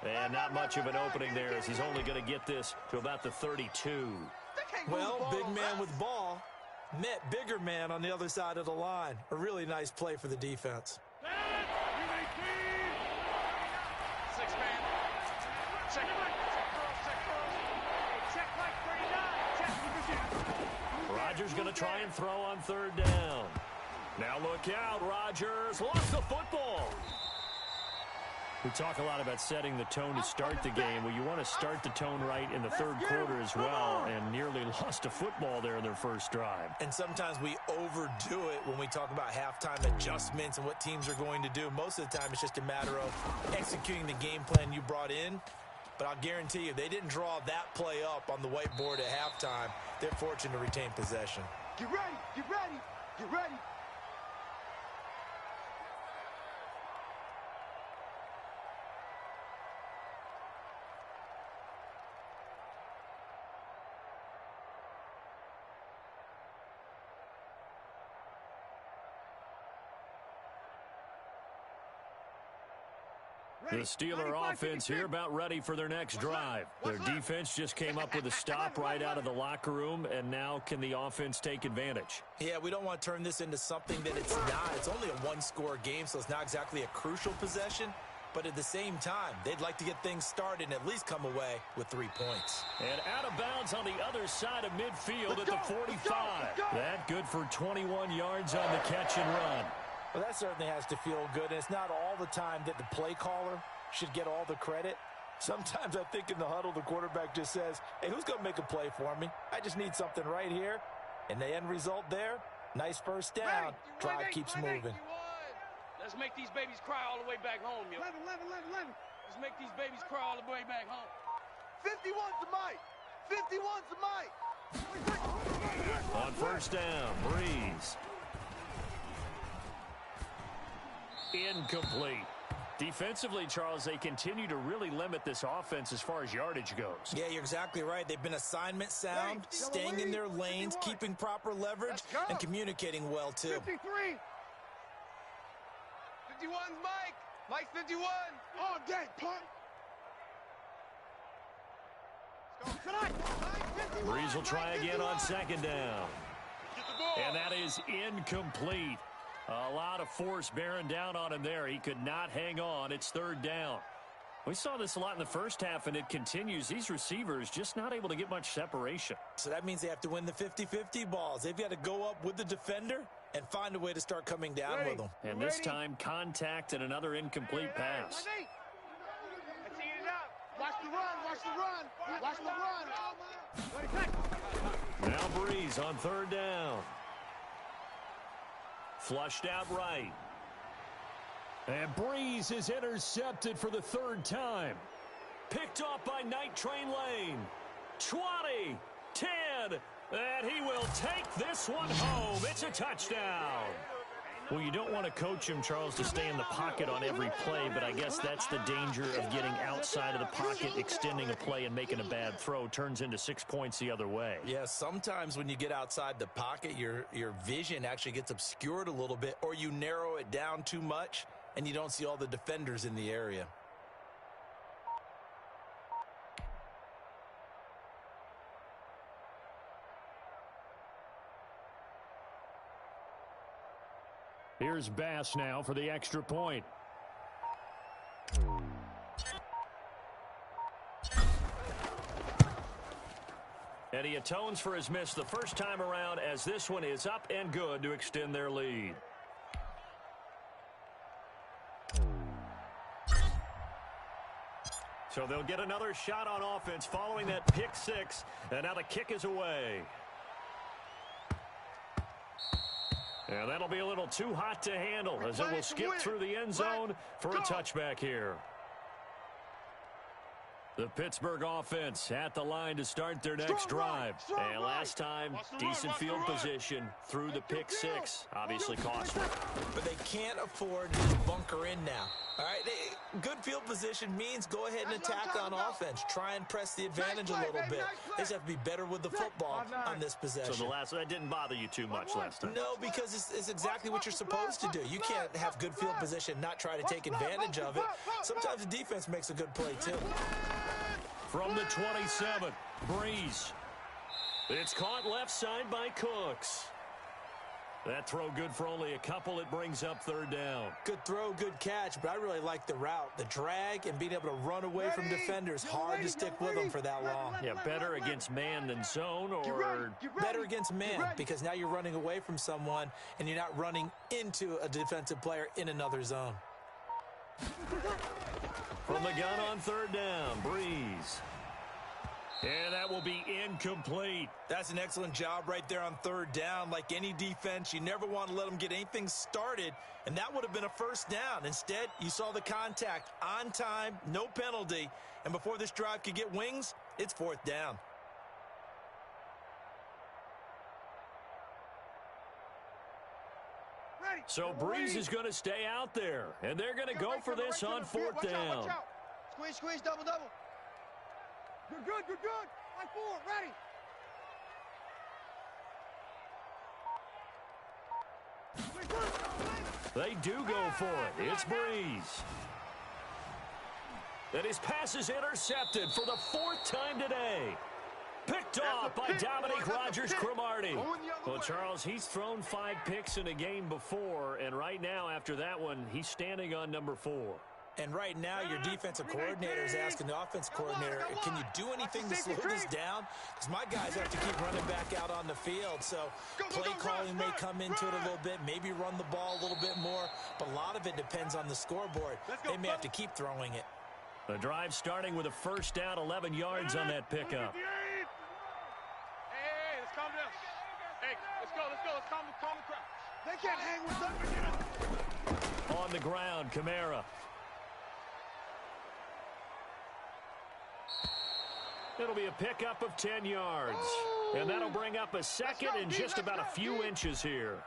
And not much of an opening there as he's only going to get this to about the 32. Well, big man with ball met bigger man on the other side of the line. A really nice play for the defense. 6 man. Check Rodgers going to try and throw on 3rd down. Now look out, Rodgers lost the football. We talk a lot about setting the tone to start the game. Well, you want to start the tone right in the 3rd quarter as well, and nearly lost a football there in their first drive. And sometimes we overdo it when we talk about halftime adjustments and what teams are going to do. Most of the time, it's just a matter of executing the game plan you brought in. But I'll guarantee you, they didn't draw that play up on the whiteboard at halftime. They're fortunate to retain possession. Get ready, get ready, get ready. The Steeler offense here about ready for their next drive. Their defense just came up with a stop right out of the locker room, and now can the offense take advantage? Yeah, we don't want to turn this into something that it's not. It's only a 1-score game, so it's not exactly a crucial possession. But at the same time, they'd like to get things started and at least come away with 3 points. And out of bounds on the other side of midfield at the 45. That good for 21 yards on the catch and run. Well, that certainly has to feel good, and it's not all the time that the play caller should get all the credit. Sometimes I think in the huddle, the quarterback just says, hey, who's going to make a play for me? I just need something right here. And the end result there, nice first down. Drive keeps moving. Let's make these babies cry all the way back home, yo. 11. Let's make these babies cry all the way back home. 51's the mic. 51's the mic. On first down, Breeze. Incomplete. Defensively, Charles, they continue to really limit this offense as far as yardage goes. Yeah, you're exactly right. They've been assignment sound, staying in their lanes, keeping proper leverage, and communicating well, too. 53. 51's Mike. Mike's 51. All day, punk. Breeze will try again on second down. And that is incomplete. A lot of force bearing down on him there. He could not hang on. It's third down. We saw this a lot in the first half, and it continues. These receivers just not able to get much separation. So that means they have to win the 50-50 balls. They've got to go up with the defender and find a way to start coming down with them. And this time, contact and another incomplete pass. Watch the run. Watch the run. Now Breeze on third down. Flushed out right. And Breeze is intercepted for the third time. Picked off by Night Train Lane. 20, 10, and he will take this one home. It's a touchdown. Well, you don't want to coach him, Charles, to stay in the pocket on every play, but I guess that's the danger of getting outside of the pocket, extending a play, and making a bad throw. Turns into 6 points the other way. Yeah, sometimes when you get outside the pocket, your vision actually gets obscured a little bit, or you narrow it down too much, and you don't see all the defenders in the area. Here's Bass now for the extra point. And he atones for his miss the first time around, as this one is up and good to extend their lead. So they'll get another shot on offense following that pick six, and now the kick is away. And that'll be a little too hot to handle, as it will skip through the end zone for a touchback here. The Pittsburgh offense at the line to start their next drive. And last time, decent field position through the pick six. Obviously costly. But they can't afford to bunker in now. All right, good field position means go ahead and attack on offense. Try and press the advantage a little bit. They just have to be better with the football on this possession. So that didn't bother you too much last time? No, because it's exactly what you're supposed to do. You can't have good field position, not try to take advantage of it. Sometimes the defense makes a good play, too. From the 27, Breeze. It's caught left side by Cooks. That throw good for only a couple. It brings up third down. Good throw, good catch, but I really like the route. The drag and being able to run away from defenders. Hard to stick with them for that long. Yeah, better against man than zone, or better against man, because now you're running away from someone and you're not running into a defensive player in another zone. From the gun on third down, Breeze. And that will be incomplete. That's an excellent job right there on third down. Like any defense, you never want to let them get anything started, and that would have been a first down. Instead, you saw the contact on time, no penalty, and before this drive could get wings, it's fourth down. So Breeze is going to stay out there, and they're going to go for this on fourth down. Squeeze, squeeze, double, double. You're good, you're good. Line four, ready. They do go for it. It's Breeze. And his pass is intercepted for the fourth time today. Picked off by Dominique Rodgers-Cromartie. Well, Charles, he's thrown 5 picks in a game before, and right now, after that one, he's standing on number 4. And right now, your defensive coordinator is asking the offense coordinator, can you do anything to slow this down? Because my guys have to keep running back out on the field. So play calling may come into it a little bit, maybe run the ball a little bit more, but a lot of it depends on the scoreboard. They may have to keep throwing it. The drive starting with a first down, 11 yards on that pickup. Hey, let's calm down. Hey, let's go. Let's calm the crowd. They can't hang with us. On the ground, Kamara. It'll be a pickup of 10 yards. And that'll bring up a second and just about a few inches here.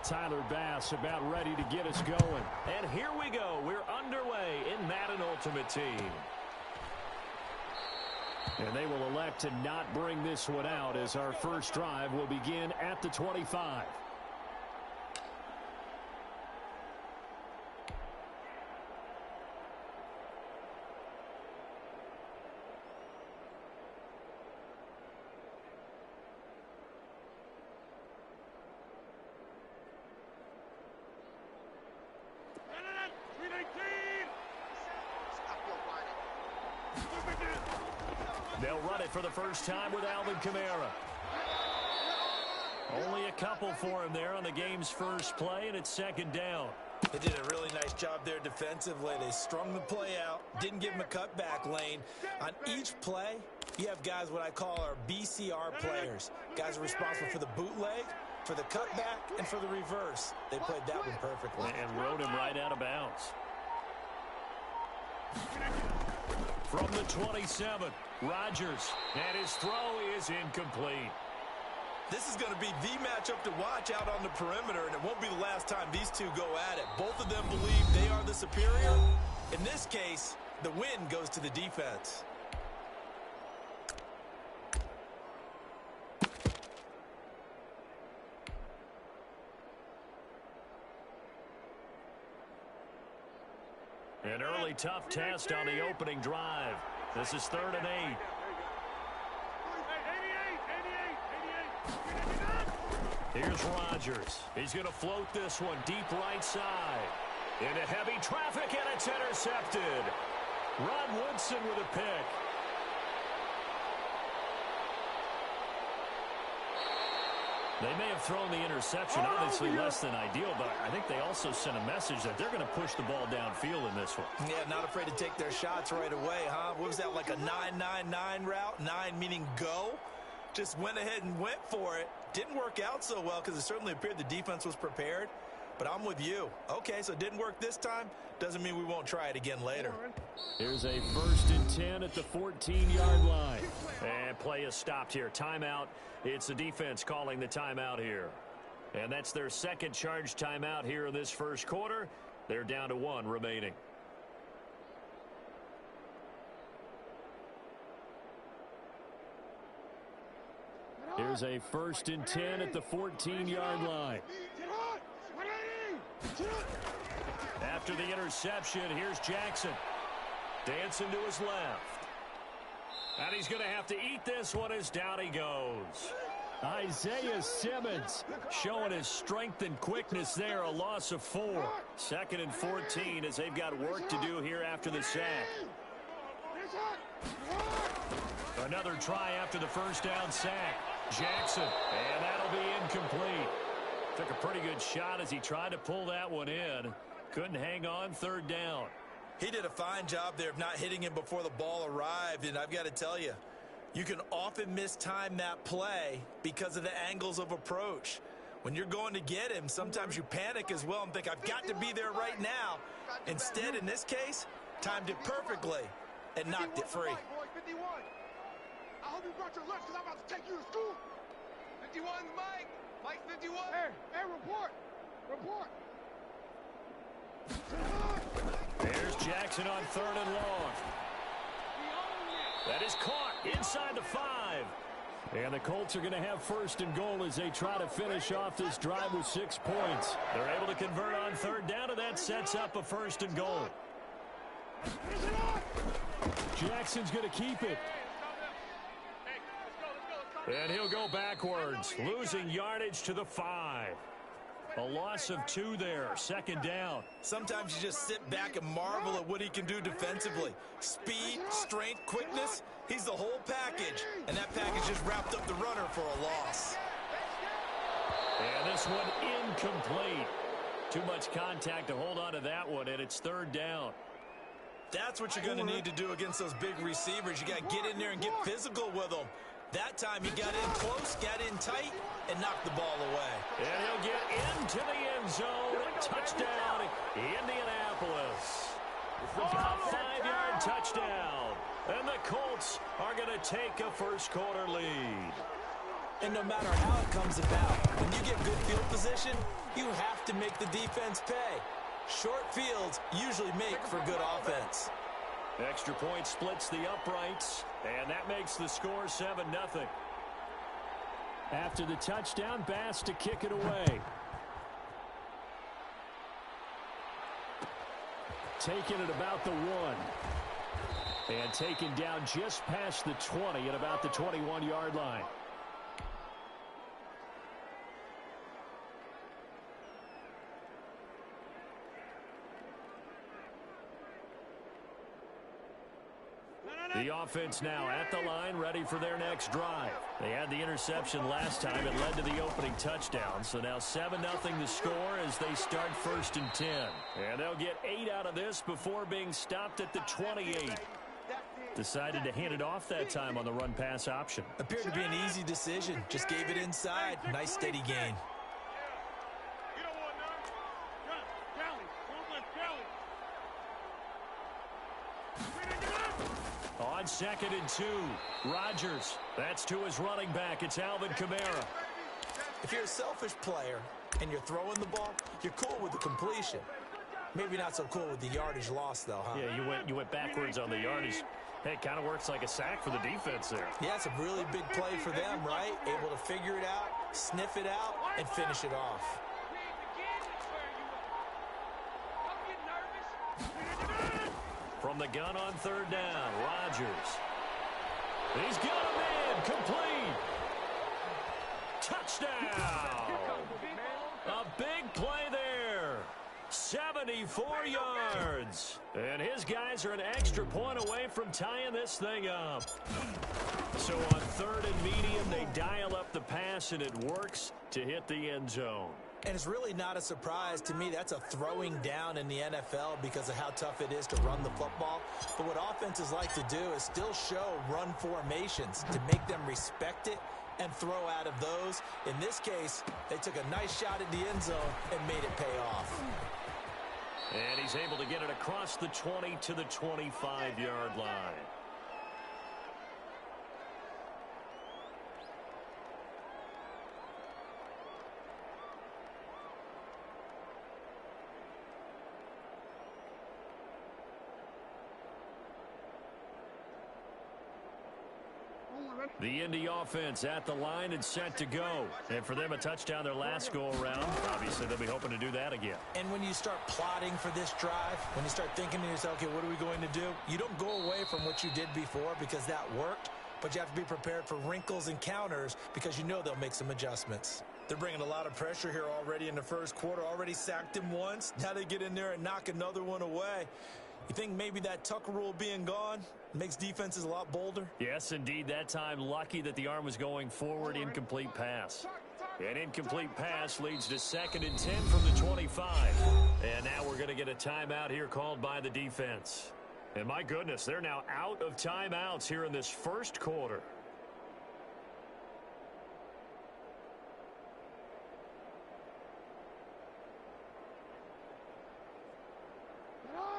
Tyler Bass about ready to get us going. And here we go. We're underway in Madden Ultimate Team. And they will elect to not bring this one out as our first drive will begin at the 25. They'll run it for the first time with Alvin Kamara. Only a couple for him there on the game's first play, and it's second down. They did a really nice job there defensively. They strung the play out, didn't give him a cutback lane. On each play, you have guys what I call our BCR players. Guys are responsible for the bootleg, for the cutback, and for the reverse. They played that one perfectly. And rode him right out of bounds. From the 27, Rodgers, and his throw is incomplete. This is going to be the matchup to watch out on the perimeter, and it won't be the last time these two go at it. Both of them believe they are the superior. In this case, the win goes to the defense. An early tough test on the opening drive. This is 3rd and 8. Here's Rodgers. He's going to float this one deep right side. Into heavy traffic, and it's intercepted. Rod Woodson with a pick. They may have thrown the interception, obviously less than ideal, but I think they also sent a message that they're going to push the ball downfield in this one. Yeah, not afraid to take their shots right away, huh? What was that, like a 9-9-9 route? 9 meaning go? Just went ahead and went for it. Didn't work out so well because it certainly appeared the defense was prepared. But I'm with you. Okay, so it didn't work this time. Doesn't mean we won't try it again later. Here's a 1st and 10 at the 14-yard line. And play is stopped here. Timeout. It's the defense calling the timeout here. And that's their second charge timeout here in this first quarter. They're down to 1 remaining. Here's a 1st and 10 at the 14-yard line. After the interception, here's Jackson. Dancing to his left. And he's going to have to eat this one as down he goes. Isaiah Simmons showing his strength and quickness there, a loss of 4. 2nd and 14 as they've got work to do here after the sack. Another try after the first down sack. Jackson, and that'll be incomplete. Took a pretty good shot as he tried to pull that one in. Couldn't hang on, 3rd down. He did a fine job there of not hitting him before the ball arrived, and I've got to tell you, you can often mistime that play because of the angles of approach. When you're going to get him, sometimes you panic as well and think, I've got to be there right now. Instead, in this case, timed it perfectly and knocked it free. 51. I hope you brought your lunch because I'm about to take you to school. 51, Mike. Mike 51. Hey, report. Report. There's Jackson on 3rd and long. That is caught inside the 5. And the Colts are going to have 1st and goal as they try to finish off this drive with 6 points. They're able to convert on 3rd down, and that sets up a 1st and goal. Jackson's going to keep it. And he'll go backwards, losing yardage to the 5. A loss of 2 there, 2nd down. Sometimes you just sit back and marvel at what he can do defensively. Speed, strength, quickness, he's the whole package. And that package just wrapped up the runner for a loss. And this one incomplete. Too much contact to hold on to that one, and it's 3rd down. That's what you're going to need to do against those big receivers. You got to get in there and get physical with them. That time he got in close, got in tight, and knocked the ball away. And he'll get into the end zone. Touchdown, Indianapolis. A 5-yard touchdown. And the Colts are going to take a first quarter lead. And no matter how it comes about, when you get good field position, you have to make the defense pay. Short fields usually make for good offense. Extra point splits the uprights, and that makes the score 7-0. After the touchdown, Bass to kick it away. Taking it about the 1. And taken down just past the 20 at about the 21-yard line. The offense now at the line, ready for their next drive. They had the interception last time. It led to the opening touchdown. So now 7-0 the score as they start 1st and 10. And they'll get 8 out of this before being stopped at the 28. Decided to hand it off that time on the run-pass option. Appeared to be an easy decision. Just gave it inside. Nice steady gain. On 2nd and 2, Rodgers. That's to his running back. It's Alvin Kamara. If you're a selfish player and you're throwing the ball, you're cool with the completion. Maybe not so cool with the yardage loss, though, huh? Yeah, you went backwards on the yardage. Hey, it kind of works like a sack for the defense there. Yeah, it's a really big play for them, right? Able to figure it out, sniff it out, and finish it off. From the gun on 3rd down, Rodgers. He's got a man, complete. Touchdown. A big play there. 74 yards. And his guys are an extra point away from tying this thing up. So on 3rd and medium, they dial up the pass, and it works to hit the end zone. And it's really not a surprise to me. That's a throwing down in the NFL because of how tough it is to run the football. But what offenses like to do is still show run formations to make them respect it and throw out of those. In this case, they took a nice shot at the end zone and made it pay off. And he's able to get it across the 20 to the 25-yard line. The Indy offense at the line and set to go. And for them, a touchdown their last go-around. Obviously, they'll be hoping to do that again. And when you start plotting for this drive, when you start thinking to yourself, okay, what are we going to do? You don't go away from what you did before because that worked, but you have to be prepared for wrinkles and counters because you know they'll make some adjustments. They're bringing a lot of pressure here already in the first quarter. Already sacked him once. Now they get in there and knock another one away. You think maybe that Tucker rule being gone makes defenses a lot bolder? Yes, indeed. That time, lucky that the arm was going forward. Incomplete pass. An incomplete pass leads to 2nd and 10 from the 25. And now we're going to get a timeout here called by the defense. And my goodness, they're now out of timeouts here in this first quarter.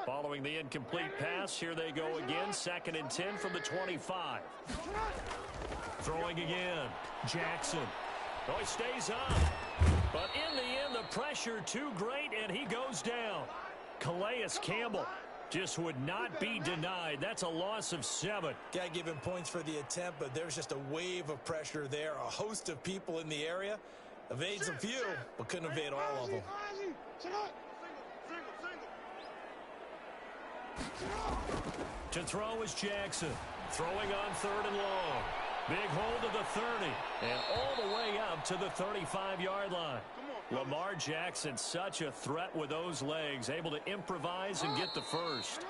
Following the incomplete pass, here they go again. 2nd and 10 from the 25. Throwing again. Jackson. Oh, he stays up. But in the end, the pressure too great, and he goes down. Calais Campbell just would not be denied. That's a loss of 7. Got to give him points for the attempt, but there's just a wave of pressure there. A host of people in the area. Evades a few, but couldn't evade all of them. To throw is Jackson. Throwing on 3rd and long. Big hold to the 30. And all the way up to the 35-yard line. Lamar Jackson, such a threat with those legs. Able to improvise and get the first.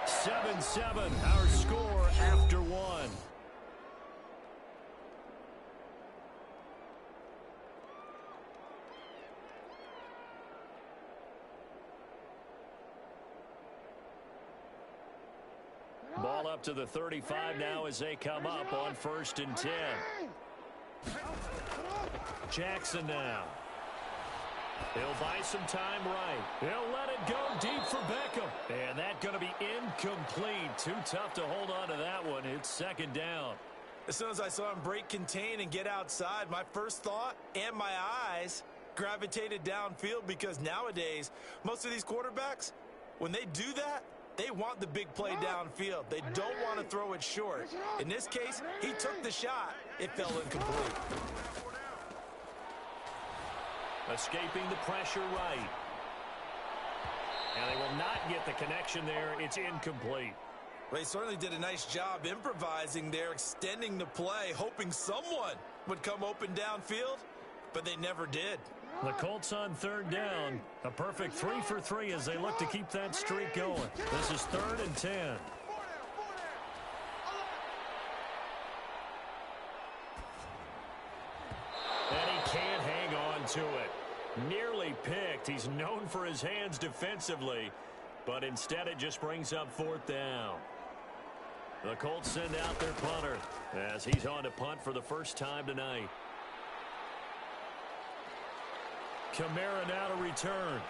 7-7, our score after 1. Ball up to the 35 now as they come up on 1st and 10. Jackson now. He'll buy some time right. He'll let it go deep for Beckham. And that's going to be incomplete. Too tough to hold on to that one. It's 2nd down. As soon as I saw him break contain and get outside, my first thought and my eyes gravitated downfield, because nowadays, most of these quarterbacks, when they do that, they want the big play downfield. They don't want to throw it short. In this case, he took the shot. It fell incomplete. Escaping the pressure right. And they will not get the connection there. It's incomplete. Well, he certainly did a nice job improvising there, extending the play, hoping someone would come open downfield, but they never did. The Colts on third down. A perfect 3 for 3 as they look to keep that streak going. This is 3rd and 10. And he can't hang on to it. Nearly picked. He's known for his hands defensively, but instead it just brings up 4th down. The Colts send out their punter as he's on to punt for the first time tonight. Kamara now to return.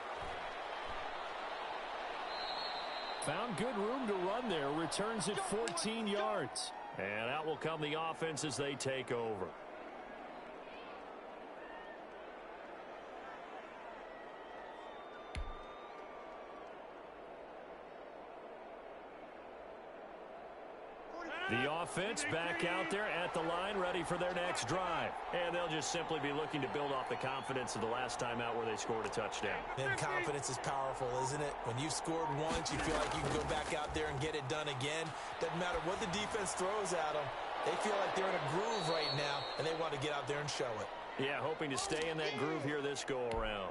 Found good room to run there. Returns at 14 yards. And out will come the offense as they take over. The offense back out there at the line, ready for their next drive. And they'll just simply be looking to build off the confidence of the last time out where they scored a touchdown. And confidence is powerful, isn't it? When you've scored once, you feel like you can go back out there and get it done again. Doesn't matter what the defense throws at them. They feel like they're in a groove right now, and they want to get out there and show it. Yeah, hoping to stay in that groove here this go-around.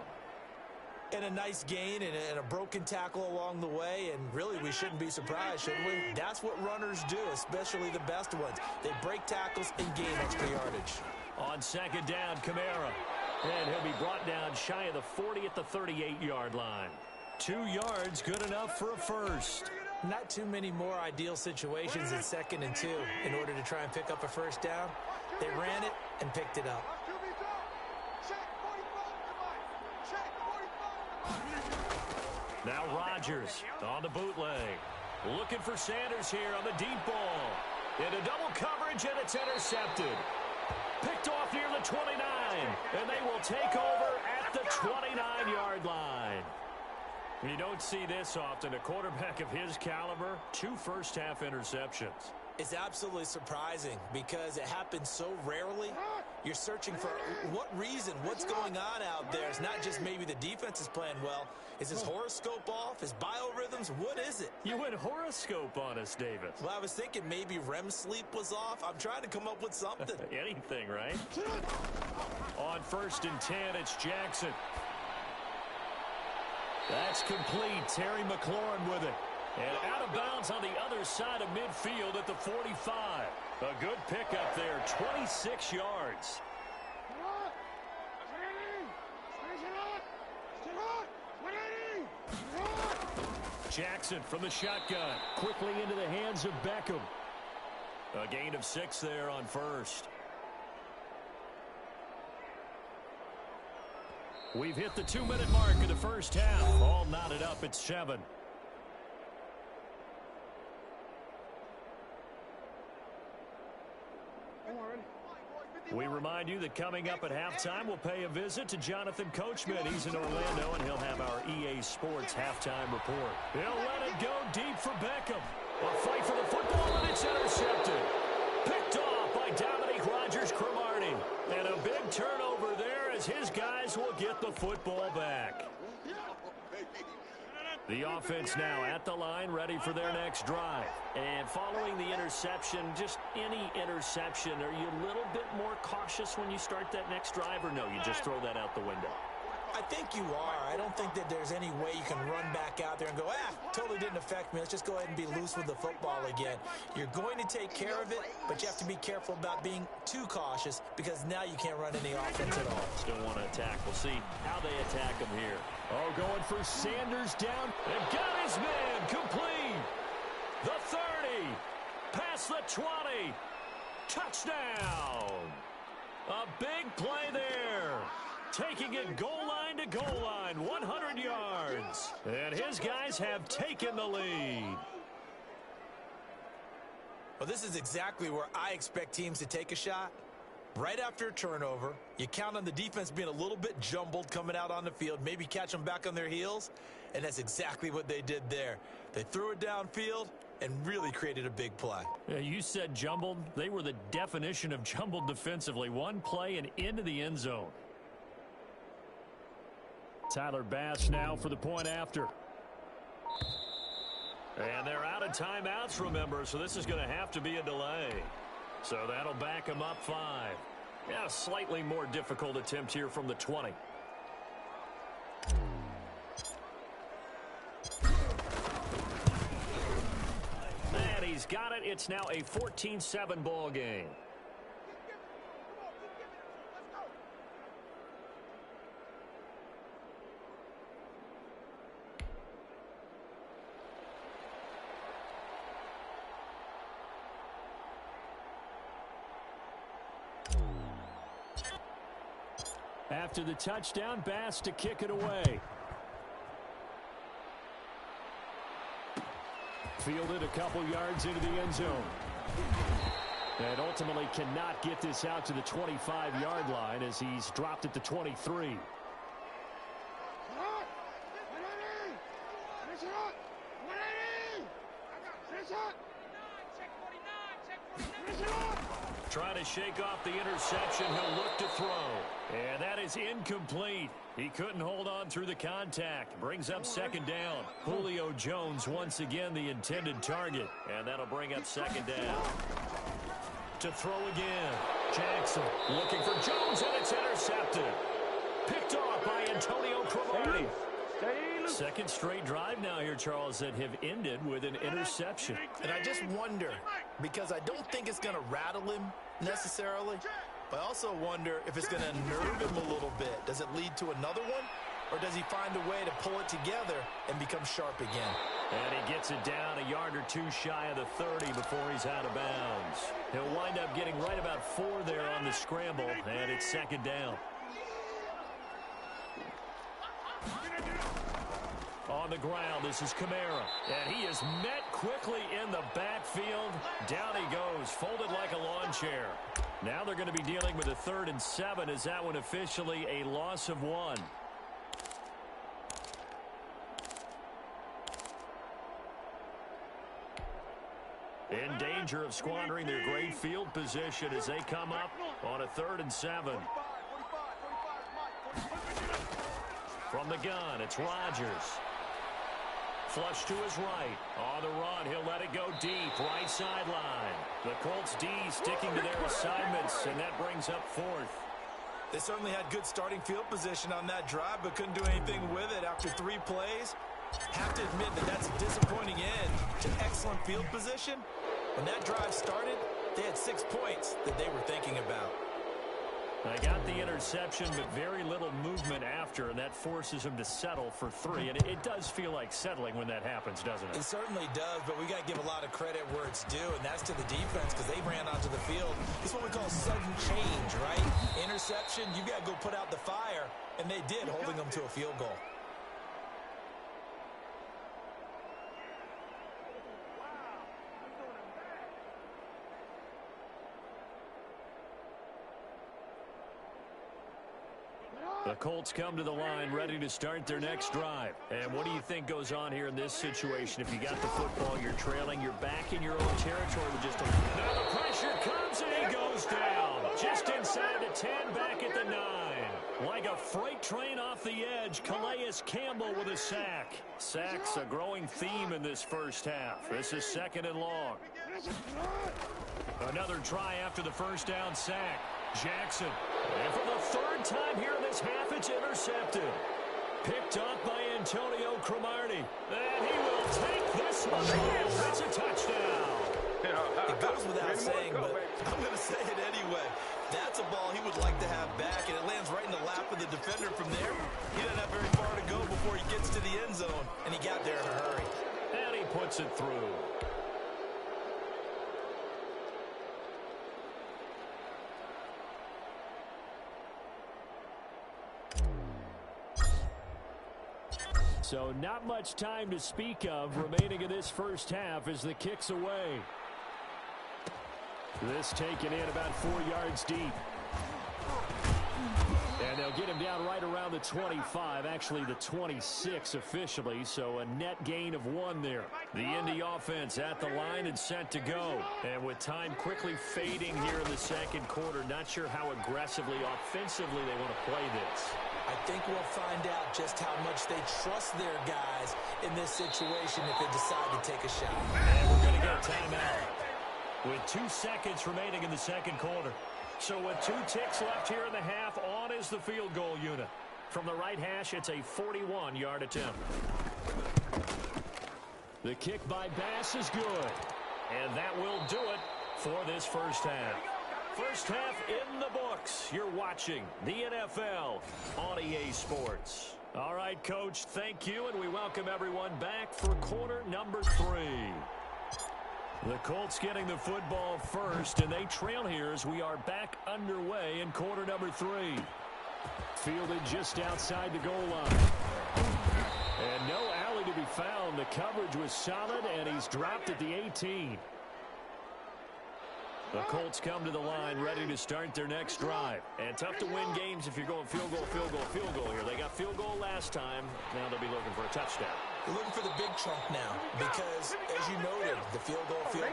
And a nice gain and a broken tackle along the way, and really we shouldn't be surprised, should we? That's what runners do, especially the best ones. They break tackles and gain extra yardage. On second down, Kamara. And he'll be brought down shy of the 40 at the 38-yard line. 2 yards, good enough for a first. Not too many more ideal situations in 2nd and 2 in order to try and pick up a first down. They ran it and picked it up. Now Rodgers on the bootleg. Looking for Sanders here on the deep ball. Into double coverage, and it's intercepted. Picked off near the 29, and they will take over at the 29-yard line. You don't see this often. A quarterback of his caliber, 2 first-half interceptions. It's absolutely surprising because it happens so rarely. You're searching for what reason, what's going on out there. It's not just maybe the defense is playing well. Is his horoscope off? His biorhythms? What is it? You went horoscope on us, David. Well, I was thinking maybe REM sleep was off. I'm trying to come up with something. Anything, right? On 1st and 10, it's Jackson. That's complete. Terry McLaurin with it. And out of bounds on the other side of midfield at the 45. A good pickup there, 26 yards. Jackson from the shotgun, quickly into the hands of Beckham. A gain of 6 there on 1st. We've hit the 2-minute mark of the first half. All knotted up at 7. We remind you that coming up at halftime, we'll pay a visit to Jonathan Coachman. He's in Orlando, and he'll have our EA Sports halftime report. He'll let it go deep for Beckham. A fight for the football, and it's intercepted. Picked off by Dominique Rodgers-Cromartie. And a big turnover there as his guys will get the football back. The offense now at the line, ready for their next drive. And following the interception, just any interception, are you a little bit more cautious when you start that next drive, or no, you just throw that out the window? I think you are. I don't think that there's any way you can run back out there and go, totally didn't affect me. Let's just go ahead and be loose with the football again. You're going to take care of it, but you have to be careful about being too cautious because now you can't run any offense at all. Still want to attack. We'll see how they attack him here. Oh, going for Sanders down. And got his man complete. The 30. Past the 20. Touchdown. A big play there. Taking it goal line to goal line, 100 yards. And his guys have taken the lead. Well, this is exactly where I expect teams to take a shot. Right after a turnover, you count on the defense being a little bit jumbled coming out on the field, maybe catch them back on their heels, and that's exactly what they did there. They threw it downfield and really created a big play. Yeah, you said jumbled. They were the definition of jumbled defensively. One play and into the end zone. Tyler Bass now for the point after. And they're out of timeouts, remember, so this is going to have to be a delay. So that'll back him up 5. Yeah, slightly more difficult attempt here from the 20. And he's got it. It's now a 14-7 ball game. After the touchdown, Bass to kick it away. Fielded a couple yards into the end zone. And ultimately cannot get this out to the 25-yard line as he's dropped at the 23. Trying to shake off the interception. He'll look to throw. And that is incomplete. He couldn't hold on through the contact. Brings up second down. Julio Jones once again the intended target. And that'll bring up second down. To throw again. Jackson looking for Jones, and it's intercepted. Picked off by Antonio Cromartie. Second straight drive now here, Charles, that have ended with an interception. And I just wonder, because I don't think it's going to rattle him necessarily, but I also wonder if it's going to nerve him a little bit. Does it lead to another one, or does he find a way to pull it together and become sharp again? And he gets it down a yard or two shy of the 30 before he's out of bounds. He'll wind up getting right about 4 there on the scramble, and it's second down. On the ground, this is Kamara. And he is met quickly in the backfield. Down he goes, folded like a lawn chair. Now they're going to be dealing with a 3rd and 7. Is that one officially a loss of 1? In danger of squandering their great field position as they come up on a 3rd and 7. From the gun, it's Rodgers. Flush to his right. On the run, he'll let it go deep. Right sideline. The Colts D sticking to their assignments, and that brings up 4th. They certainly had good starting field position on that drive, but couldn't do anything with it after 3 plays. Have to admit that that's a disappointing end to excellent field position. When that drive started, they had 6 points that they were thinking about. They got the interception, but very little movement after, and that forces him to settle for 3. And it does feel like settling when that happens, doesn't it? It certainly does, but we got to give a lot of credit where it's due, and that's to the defense because they ran onto the field. It's what we call sudden change, right? Interception, you got to go put out the fire, and they did, holding them to a field goal. The Colts come to the line ready to start their next drive. And what do you think goes on here in this situation? If you got the football, you're trailing, you're back in your own territory with just a... Now the pressure comes and he goes down. Just inside the 10, back at the 9. Like a freight train off the edge, Calais Campbell with a sack. Sacks a growing theme in this first half. This is 2nd and long. Another try after the first down sack. Jackson, and for the 3rd time here in this half, it's intercepted. Picked up by Antonio Cromartie. And he will take this one home. It's a touchdown. It goes without saying, but I'm going to say it anyway. That's a ball he would like to have back, and it lands right in the lap of the defender from there. He doesn't have very far to go before he gets to the end zone, and he got there in a hurry. And he puts it through. So not much time to speak of remaining in this first half as the kick's away. This taken in about 4 yards deep. And they'll get him down right around the 25, actually the 26 officially, so a net gain of 1 there. The Indy offense at the line and set to go. And with time quickly fading here in the second quarter, not sure how aggressively, offensively they want to play this. I think we'll find out just how much they trust their guys in this situation if they decide to take a shot. And we're going to get a timeout with 2 seconds remaining in the second quarter. So with 2 ticks left here in the half, on is the field goal unit. From the right hash, it's a 41-yard attempt. The kick by Bass is good. And that will do it for this first half. First half in the books. You're watching the NFL on EA Sports. All right, Coach, thank you, and we welcome everyone back for quarter number 3. The Colts getting the football first, and they trail here as we are back underway in quarter number 3. Fielded just outside the goal line. And no alley to be found. The coverage was solid, and he's dropped at the 18. The Colts come to the line ready to start their next drive. And tough to win games if you're going field goal, field goal, field goal here. They got field goal last time. Now they'll be looking for a touchdown. They're looking for the big chunk now because, as you noted, the field goal way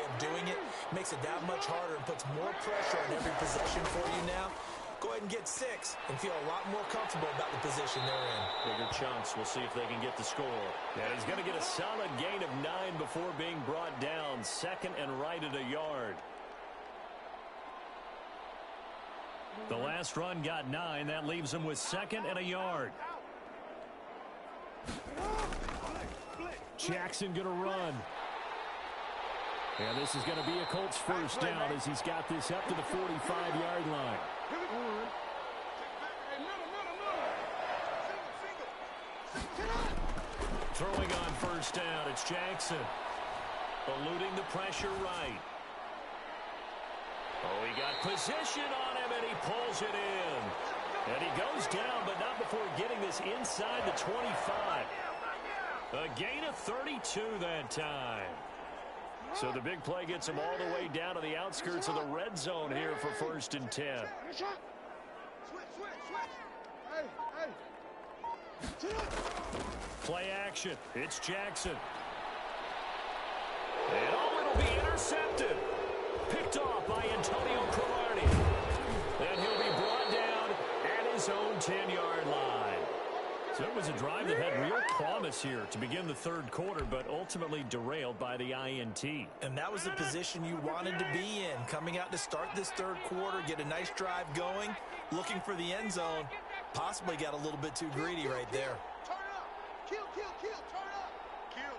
of doing it makes it that much harder and puts more pressure on every possession for you now. Go ahead and get 6 and feel a lot more comfortable about the position they're in. Bigger chunks. We'll see if they can get the score. And he's going to get a solid gain of 9 before being brought down. Second and right at a yard. The last run got 9. That leaves him with second and a yard. Jackson going to run. And this is going to be a Colts first down as he's got this up to the 45-yard line. Throwing on first down, it's Jackson. Eluding the pressure right. Oh, he got position on him, and he pulls it in. And he goes down, but not before getting this inside the 25. A gain of 32 that time. So the big play gets him all the way down to the outskirts of the red zone here for first and 10. Play action. It's Jackson. And it'll be intercepted. Picked off by Antonio Cromartie. And he'll be brought down at his own 10-yard line. So it was a drive that had real promise here to begin the third quarter, but ultimately derailed by the INT. And that was the position you wanted to be in. Coming out to start this third quarter, get a nice drive going, looking for the end zone. Possibly got a little bit too greedy right there. Turn up. Kill, turn up. Kill.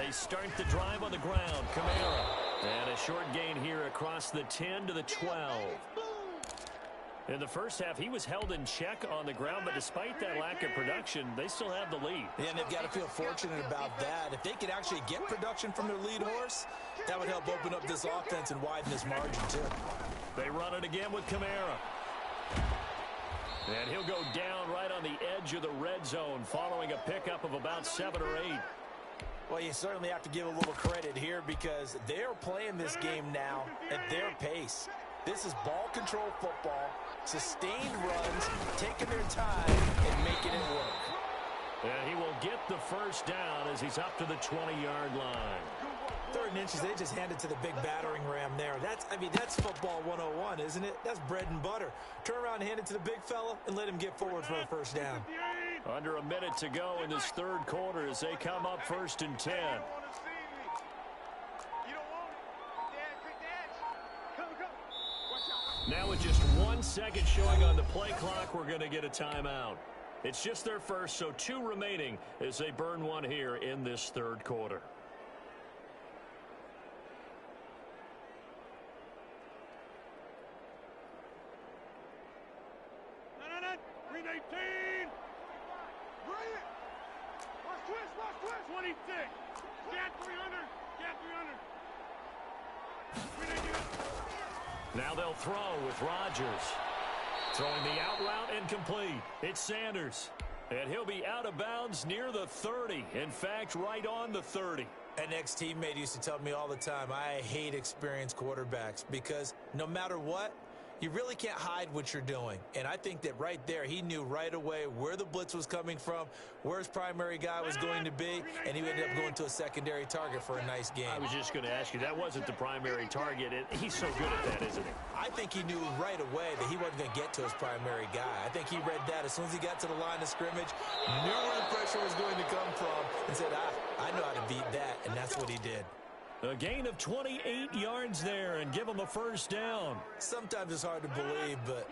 They start the drive on the ground. Kamara. And a short gain here across the 10 to the 12. In the first half, he was held in check on the ground, but despite that lack of production, they still have the lead. And they've got to feel fortunate about that. If they could actually get production from their lead horse, that would help open up this offense and widen this margin, too. They run it again with Kamara. And he'll go down right on the edge of the red zone following a pickup of about 7 or 8. Well, you certainly have to give a little credit here because they're playing this game now at their pace. This is ball control football, sustained runs, taking their time and making it work. And he will get the first down as he's up to the 20-yard line. 3rd and inches, they just hand it to the big battering ram there. That's football 101, isn't it? That's bread and butter. Turn around and hand it to the big fella and let him get forward for a first down. Under a minute to go in this third quarter as they come up first and 10. Now with just 1 second showing on the play clock, we're going to get a timeout. It's just their first, so 2 remaining as they burn 1 here in this third quarter. Green 18. Bring it. Watch twist. 26. Cat 300. Green 18. Now they'll throw with Rodgers. Throwing the out route incomplete. It's Sanders. And he'll be out of bounds near the 30. In fact, right on the 30. An ex-teammate used to tell me all the time, I hate experienced quarterbacks because no matter what, you really can't hide what you're doing. And I think that right there, he knew right away where the blitz was coming from, where his primary guy was going to be, and he ended up going to a secondary target for a nice game. I was just going to ask you, that wasn't the primary target. He's so good at that, isn't he? I think he knew right away that he wasn't going to get to his primary guy. I think he read that as soon as he got to the line of scrimmage, knew where the pressure was going to come from, and said, I know how to beat that, and that's what he did. A gain of 28 yards there and give him a first down. Sometimes it's hard to believe, but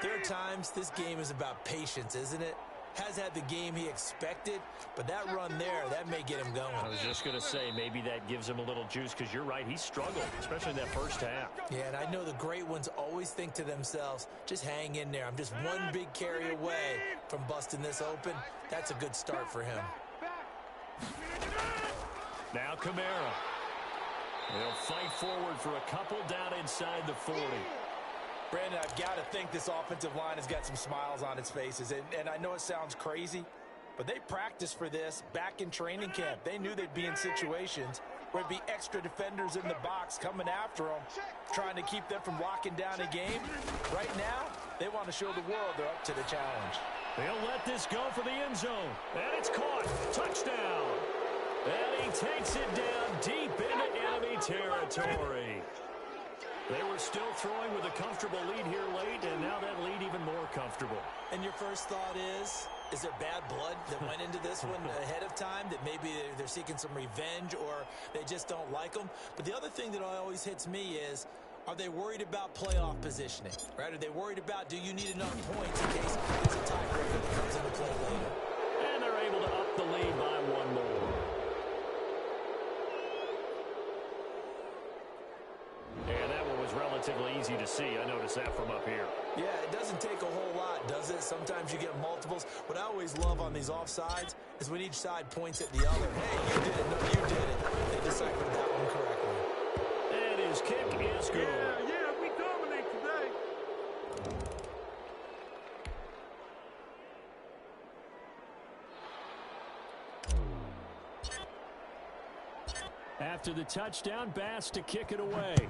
there are times this game is about patience, isn't it? Has had the game he expected, but that run there, that may get him going. I was just going to say, maybe that gives him a little juice, because you're right, he struggled, especially in that first half. Yeah, and I know the great ones always think to themselves, just hang in there. I'm just one big carry away from busting this open. That's a good start for him. Now Kamara. They'll fight forward for a couple down inside the 40. Brandon, I've got to think this offensive line has got some smiles on its faces. And I know it sounds crazy, but they practiced for this back in training camp. They knew they'd be in situations where it'd be extra defenders in the box coming after them, trying to keep them from locking down a game. Right now, they want to show the world they're up to the challenge. They'll let this go for the end zone. And it's caught. Touchdown. And he takes it down deep into enemy territory. They were still throwing with a comfortable lead here late, and now that lead even more comfortable. And your first thought is there bad blood that went into this one ahead of time, that maybe they're seeking some revenge or they just don't like them? But the other thing that always hits me is, are they worried about playoff positioning, right? Are they worried about, do you need enough points in case there's a tiebreaker that comes into play later? And they're able to up the lead by one more. And that one was relatively easy to see. I noticed that from up here. Yeah, it doesn't take a whole lot, does it? Sometimes you get multiples. What I always love on these offsides is when each side points at the other. Hey, you did it. No, you did it. They deciphered that one correctly. And his kick is good. Yeah, we dominate today. After the touchdown, Bass to kick it away.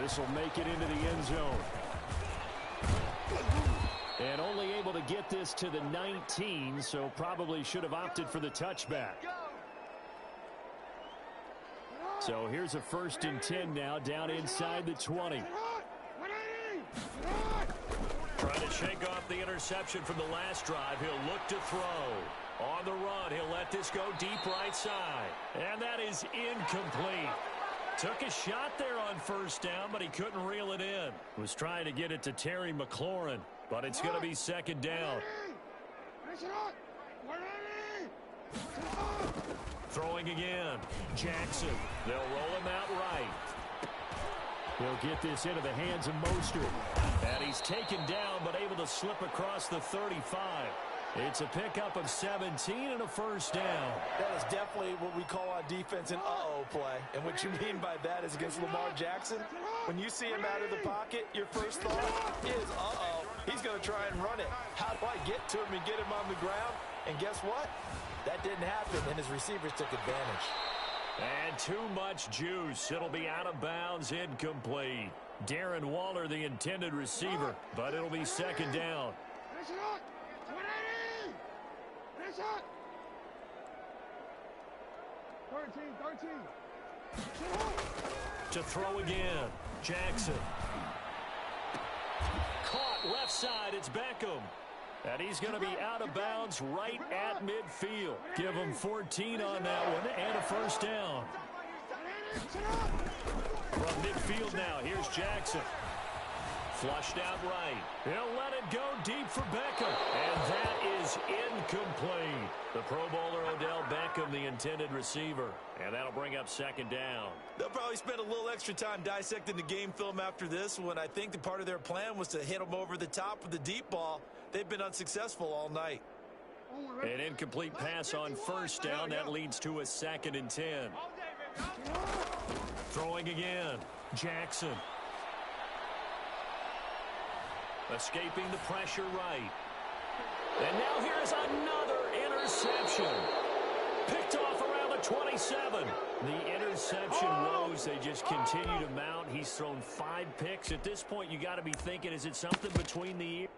This will make it into the end zone. And only able to get this to the 19, so probably should have opted for the touchback. So here's a 1st and 10 now, down inside the 20. Trying to shake off the interception from the last drive. He'll look to throw. On the run, he'll let this go deep right side. And that is incomplete. Took a shot there on 1st down, but he couldn't reel it in. Was trying to get it to Terry McLaurin, but it's going to be 2nd down. Throwing again. Jackson. They'll roll him out right. He'll get this into the hands of Mostert. And he's taken down, but able to slip across the 35. It's a pickup of 17 and a 1st down. That is definitely what we call on defense an uh-oh play. And what you mean by that is against Lamar Jackson, when you see him out of the pocket, your first thought is, uh-oh, he's going to try and run it. How do I get to him and get him on the ground? And guess what? That didn't happen, and his receivers took advantage. And too much juice. It'll be out of bounds, incomplete. Darren Waller, the intended receiver, but it'll be 2nd down. 13. To throw again. Jackson. Caught left side. It's Beckham. And he's going to be out of bounds right at midfield. Give him 14 on that one and a 1st down. From midfield now, here's Jackson. Flushed out right. He'll let it go deep for Beckham. And that is incomplete. The Pro Bowler Odell Beckham, the intended receiver. And that'll bring up 2nd down. They'll probably spend a little extra time dissecting the game film after this one. I think the part of their plan was to hit them over the top with the deep ball. They've been unsuccessful all night. An incomplete pass on 1st down. That leads to a 2nd and 10. Throwing again. Jackson. Escaping the pressure right. And now here's another interception. interception. Picked off around the 27. The interception woes, they just continue to mount. He's thrown 5 picks. At this point, you got to be thinking, is it something between the ears?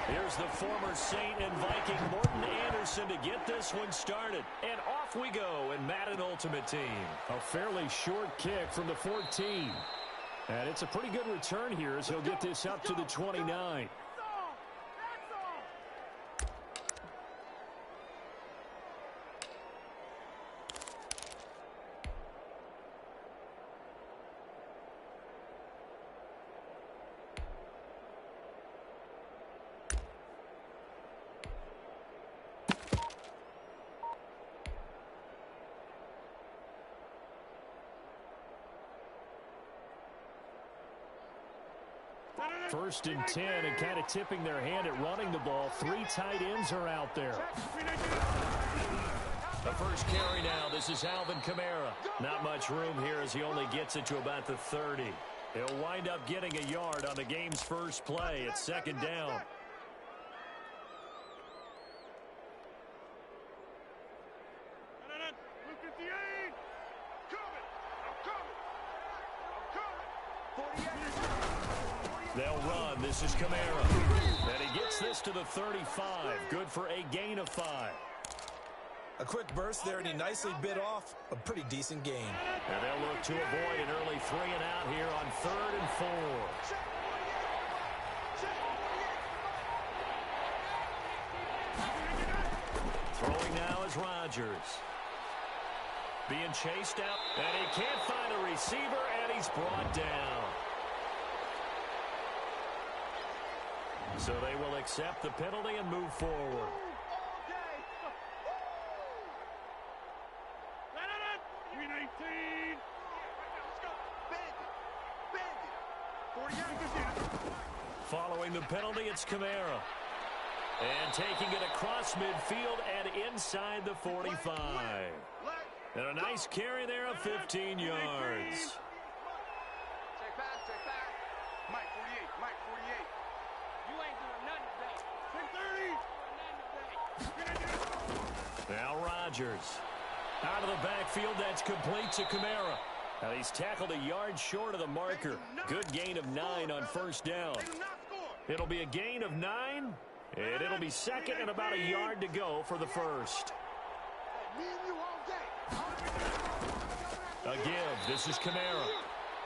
Here's the former Saint and Viking Morton Anderson to get this one started. And off we go in Madden Ultimate Team. A fairly short kick from the 14. And it's a pretty good return here as he'll get this up to the 29. First and 10, and kind of tipping their hand at running the ball. 3 tight ends are out there. The first carry now. This is Alvin Kamara. Not much room here as he only gets it to about the 30. He'll wind up getting a yard on the game's first play. It's second down. They'll run. This is Kamara. And he gets this to the 35. Good for a gain of 5. A quick burst there, and he nicely bit off a pretty decent gain. And they'll look to avoid an early 3 and out here on 3rd and 4. Throwing now is Rodgers. Being chased out, and he can't find a receiver, and he's brought down. So they will accept the penalty and move forward. Following the penalty, it's Kamara. And taking it across midfield and inside the 45. And a nice carry there of 15 yards. Check back. Mike 48, Mike 48. You ain't doing nothing today. Now Rodgers. Out of the backfield, that's complete to Kamara. Now he's tackled a yard short of the marker. Good gain of 9 on first down. It'll be a gain of 9, and it'll be second and about a yard to go for the first. A give. This is Kamara.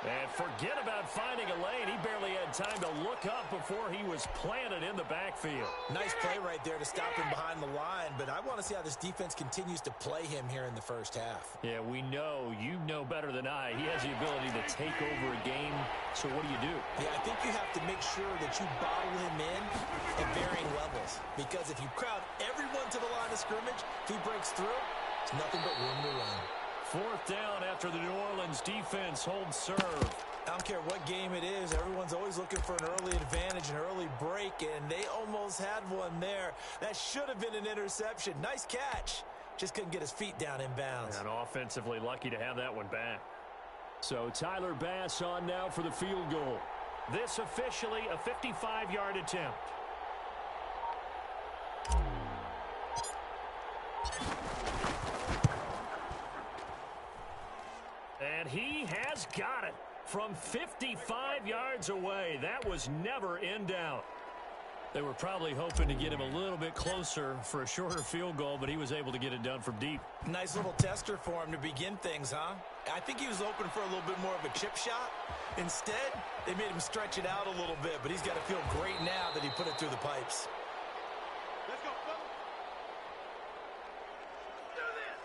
And forget about finding a lane. He barely had time to look up before he was planted in the backfield. Nice play right there to stop him behind the line, but I want to see how this defense continues to play him here in the first half. Yeah, we know. You know better than I. He has the ability to take over a game. So what do you do? Yeah, I think you have to make sure that you bottle him in at varying levels. Because if you crowd everyone to the line of scrimmage, if he breaks through, it's nothing but room to run. 4th down after the New Orleans defense holds serve. I don't care what game it is. Everyone's always looking for an early advantage, an early break, and they almost had one there. That should have been an interception. Nice catch. Just couldn't get his feet down inbounds. And offensively lucky to have that one back. So Tyler Bass on now for the field goal. This officially a 55-yard attempt. And he has got it from 55 yards away. That was never in doubt. They were probably hoping to get him a little bit closer for a shorter field goal, but he was able to get it done from deep. Nice little tester for him to begin things, huh? I think he was hoping for a little bit more of a chip shot. Instead, they made him stretch it out a little bit, but he's got to feel great now that he put it through the pipes. Let's go, fellas. Do this.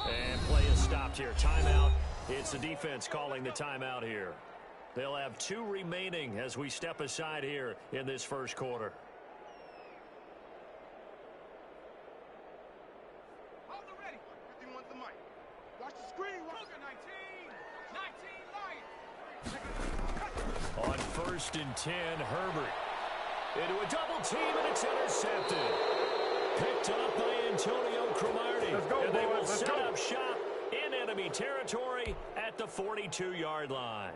And play is stopped here. Timeout. It's the defense calling the timeout here. They'll have 2 remaining as we step aside here in this first quarter. Hold it ready. 51's the mic. Watch the screen. Watch 19 light. On 1st and 10, Herbert. Into a double team, and it's intercepted. Picked up by Antonio Cromartie. Let's go, and they will boys. Let's set go. up shop in enemy territory at the 42-yard line.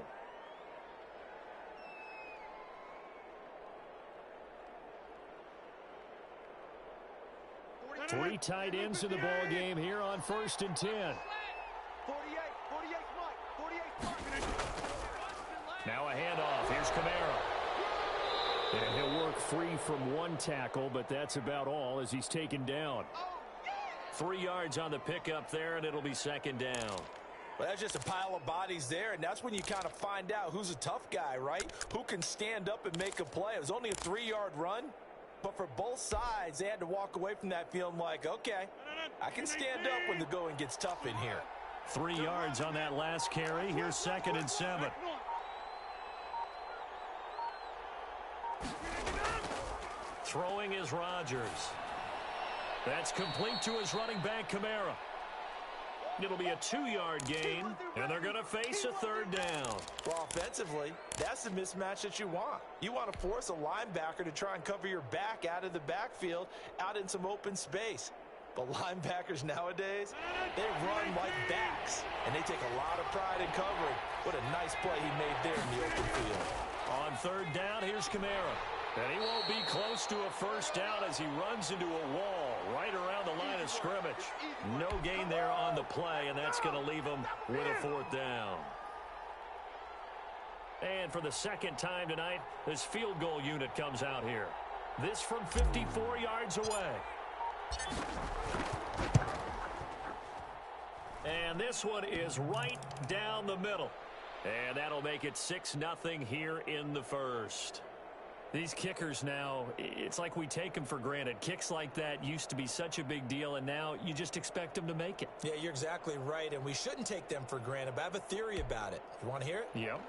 3 tight ends in the ball game here on 1st and 10. 48, Mike. 48, Mike. Now a handoff. Here's Kamara. And he'll work free from 1 tackle, but that's about all as he's taken down. 3 yards on the pickup there, and it'll be 2nd down. Well, that's just a pile of bodies there, and that's when you kind of find out who's a tough guy, right? Who can stand up and make a play. It was only a 3-yard run, but for both sides, they had to walk away from that feeling like, okay, I can stand up when the going gets tough in here. 3 yards on that last carry. Here's 2nd and 7. Throwing is Rodgers. That's complete to his running back, Kamara. It'll be a 2-yard gain, and they're going to face a 3rd down. Well, offensively, that's the mismatch that you want. You want to force a linebacker to try and cover your back out of the backfield, out in some open space. But linebackers nowadays, they run like backs, and they take a lot of pride in covering. What a nice play he made there in the open field. On 3rd down, here's Kamara. And he won't be close to a 1st down as he runs into a wall right around the line of scrimmage. No gain there on the play, and that's going to leave him with a 4th down. And for the 2nd time tonight, this field goal unit comes out here. This from 54 yards away. And this one is right down the middle. And that'll make it 6-0 here in the 1st. These kickers now, it's like we take them for granted. Kicks like that used to be such a big deal, and now you just expect them to make it. Yeah, you're exactly right, and we shouldn't take them for granted, but I have a theory about it. You want to hear it? Yep.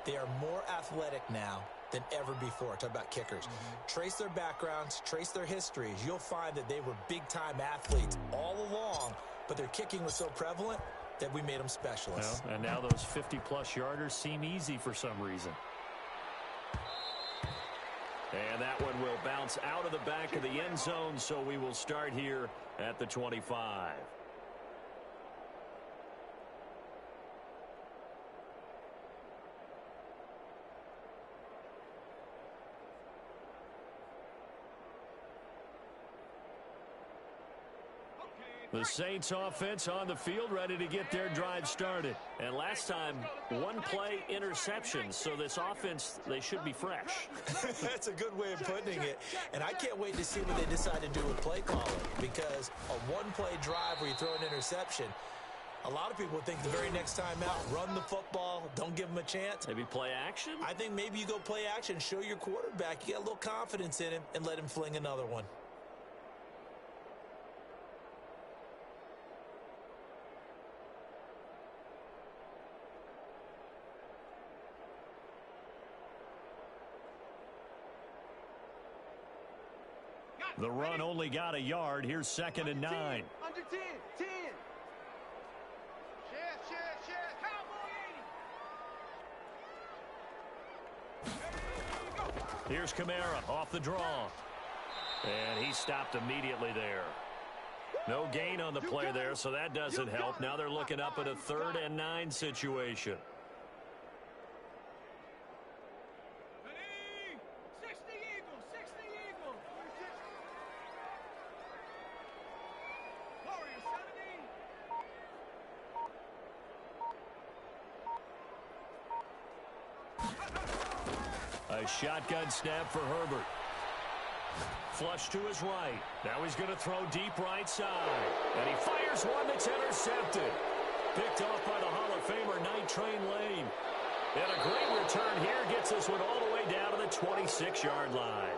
They are more athletic now than ever before. Talk about kickers. Trace their backgrounds, trace their histories. You'll find that they were big-time athletes all along, but their kicking was so prevalent that we made them specialists. Well, and now those 50-plus yarders seem easy for some reason. And that one will bounce out of the back of the end zone, so we will start here at the 25. The Saints offense on the field, ready to get their drive started. And last time, 1-play interception. So this offense, they should be fresh. That's a good way of putting it. And I can't wait to see what they decide to do with play calling. Because a 1-play drive where you throw an interception, a lot of people think the very next time out, run the football, don't give them a chance. Maybe play action? I think maybe you go play action, show your quarterback, you got a little confidence in him, and let him fling another one. The run only got a yard. Here's 2nd and 9. Under 10, 10. Share, Cowboy 80. Here's Kamara off the draw. And he stopped immediately there. No gain on the play there, so that doesn't help. Now they're looking up at a 3rd and 9 situation. A shotgun snap for Herbert. Flush to his right. Now he's going to throw deep right side. And he fires one that's intercepted. Picked off by the Hall of Famer Night Train Lane. And a great return here gets this one all the way down to the 26-yard line.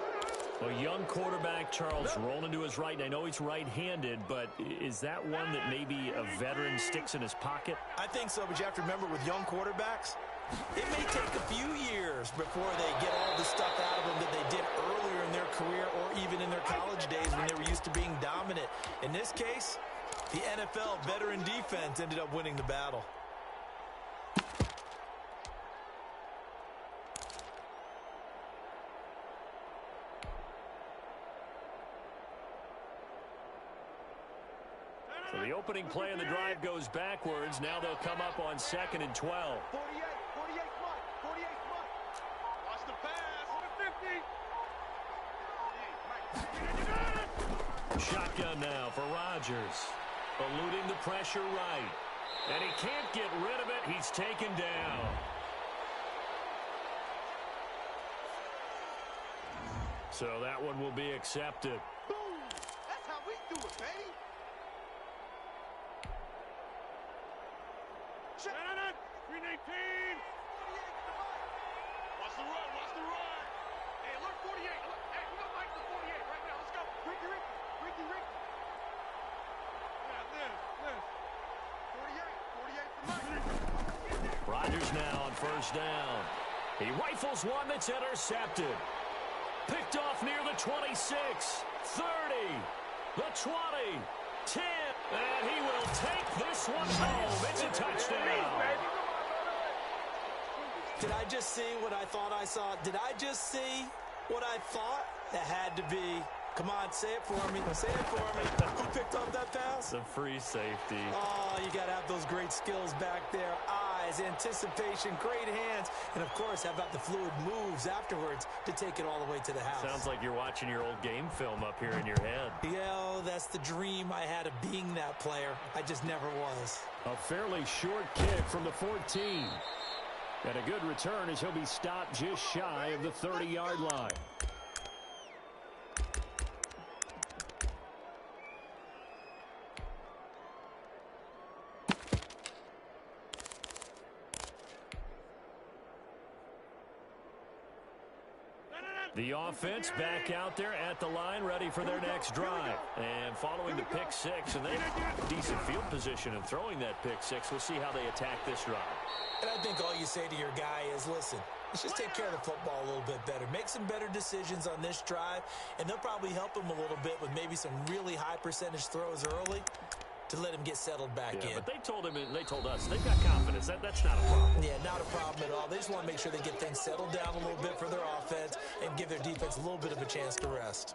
A young quarterback, Charles, rolling to his right. And I know he's right-handed, but is that one that maybe a veteran sticks in his pocket? I think so, but you have to remember with young quarterbacks, it may take a few years before they get all the stuff out of them that they did earlier in their career or even in their college days when they were used to being dominant. In this case, the NFL veteran defense ended up winning the battle. So the opening play of the drive goes backwards. Now they'll come up on 2nd and 12. 48 Mike. Watch the pass. 50. Shotgun now for Rodgers. Eluding the pressure right. And he can't get rid of it. He's taken down. So that one will be accepted. Boom! That's how we do it, baby. Check. 319. Watch the run. Watch the run. Hey, alert 48. Hey, we got Mike to 48 right now. Let's go. Ricky. Yeah, this. 48 for Mike. Rodgers now on first down. He rifles one that's intercepted. Picked off near the 26, 30, the 20, 10, and he will take this one home. It's a touchdown. Did I just see what I thought I saw? Did I just see what I thought? That had to be. Come on, say it for me. Say it for me. Who picked up that pass? The free safety. Oh, you got to have those great skills back there. Eyes, anticipation, great hands, and, of course, how about the fluid moves afterwards to take it all the way to the house. Sounds like you're watching your old game film up here in your head. Yeah, that's the dream I had of being that player. I just never was. A fairly short kick from the 14. And a good return as he'll be stopped just shy of the 30-yard line. The offense back out there at the line, ready for their next drive. And following the pick six, and they have decent field position in throwing that pick six. We'll see how they attack this drive. And I think all you say to your guy is, listen, let's just take care of the football a little bit better. Make some better decisions on this drive, and they'll probably help him a little bit with maybe some really high percentage throws early to let him get settled back in. But they told him, and they told us, they've got confidence. That's not a problem. Yeah, not a problem at all. They just want to make sure they get things settled down a little bit for their offense and give their defense a little bit of a chance to rest.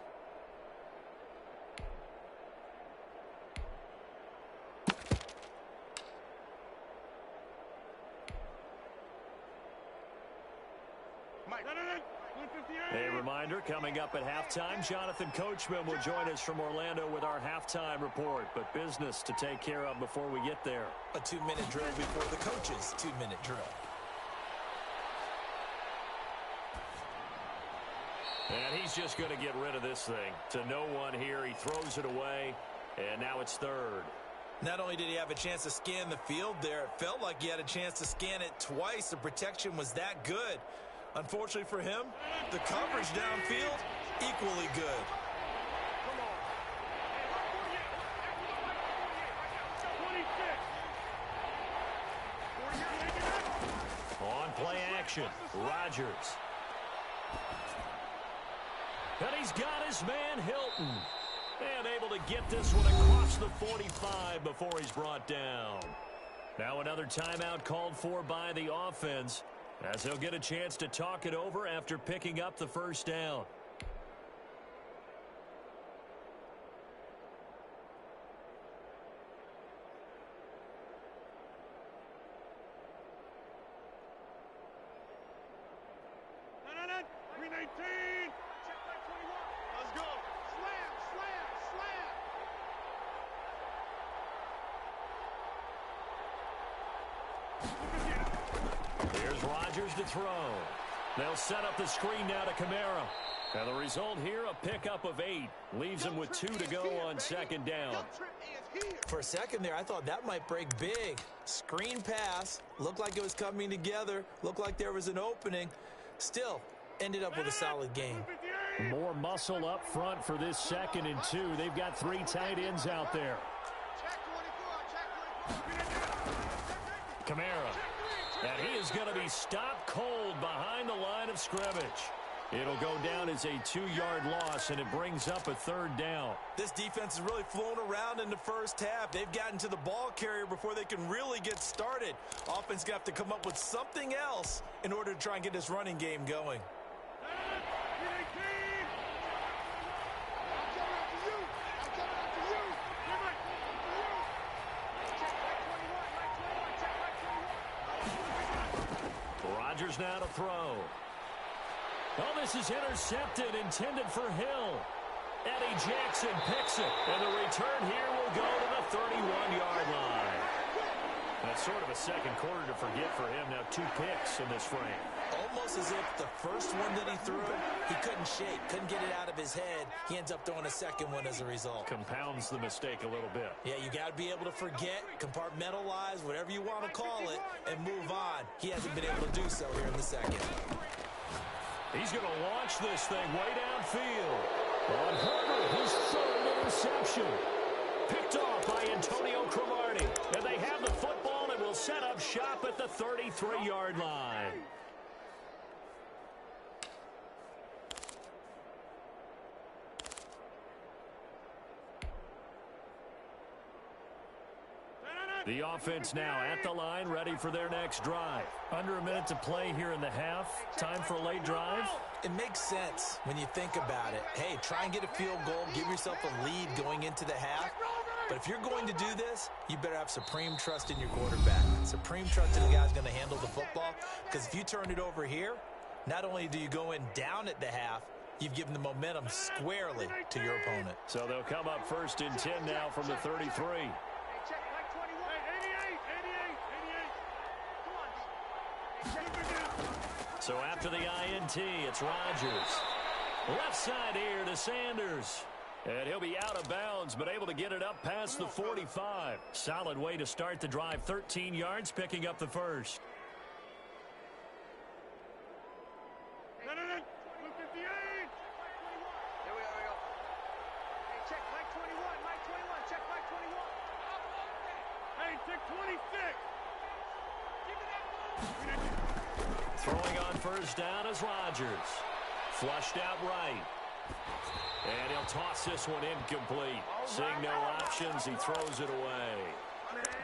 A reminder, coming up at halftime, Jonathan Coachman will join us from Orlando with our halftime report. But business to take care of before we get there. A 2-minute drill before the coach's 2-minute drill. And he's just going to get rid of this thing. To no one here, he throws it away, and now it's third. Not only did he have a chance to scan the field there, it felt like he had a chance to scan it twice. The protection was that good. Unfortunately for him, the coverage downfield, equally good. On play action, Rodgers. And he's got his man Hilton. And able to get this one across the 45 before he's brought down. Now another timeout called for by the offense, as he'll get a chance to talk it over after picking up the first down. No. 319. Check back 21. Let's go. Slam. Here's Rodgers to throw. They'll set up the screen now to Kamara. And the result here, a pickup of 8. Leaves him with 2 to go on second down. For a second there, I thought that might break big. Screen pass. Looked like it was coming together. Looked like there was an opening. Still, ended up with a solid game. More muscle up front for this 2nd and 2. They've got 3 tight ends out there. Kamara. And he is going to be stopped cold behind the line of scrimmage. It'll go down as a 2-yard loss, and it brings up a 3rd down. This defense has really flown around in the first half. They've gotten to the ball carrier before they can really get started. Offense going to have to come up with something else in order to try and get this running game going. Rodgers now to throw. Oh, this is intercepted, intended for Hill. Eddie Jackson picks it, and the return here will go to the 31-yard line. That's sort of a second quarter to forget for him. Now 2 picks in this frame. Almost as if the first one that he threw, he couldn't shake, couldn't get it out of his head. He ends up throwing a second one as a result. Compounds the mistake a little bit. Yeah, you got to be able to forget, compartmentalize, whatever you want to call it, and move on. He hasn't been able to do so here in the second. He's going to launch this thing way downfield. On Herbert, his 3rd interception. Picked off by Antonio Cromartie. And they have the football and will set up shop at the 33-yard line. The offense now at the line, ready for their next drive. Under a minute to play here in the half. Time for a late drive. It makes sense when you think about it. Hey, try and get a field goal, give yourself a lead going into the half. But if you're going to do this, you better have supreme trust in your quarterback. Supreme trust in the guy who's going to handle the football. Because if you turn it over here, not only do you go in down at the half, you've given the momentum squarely to your opponent. So they'll come up 1st and 10 now from the 33. So after the INT, it's Rodgers. Left side here to Sanders. And he'll be out of bounds, but able to get it up past the 45. Solid way to start the drive. 13 yards, picking up the first. Throwing on first down is Rodgers. Flushed out right. And he'll toss this one incomplete. Seeing no options, he throws it away.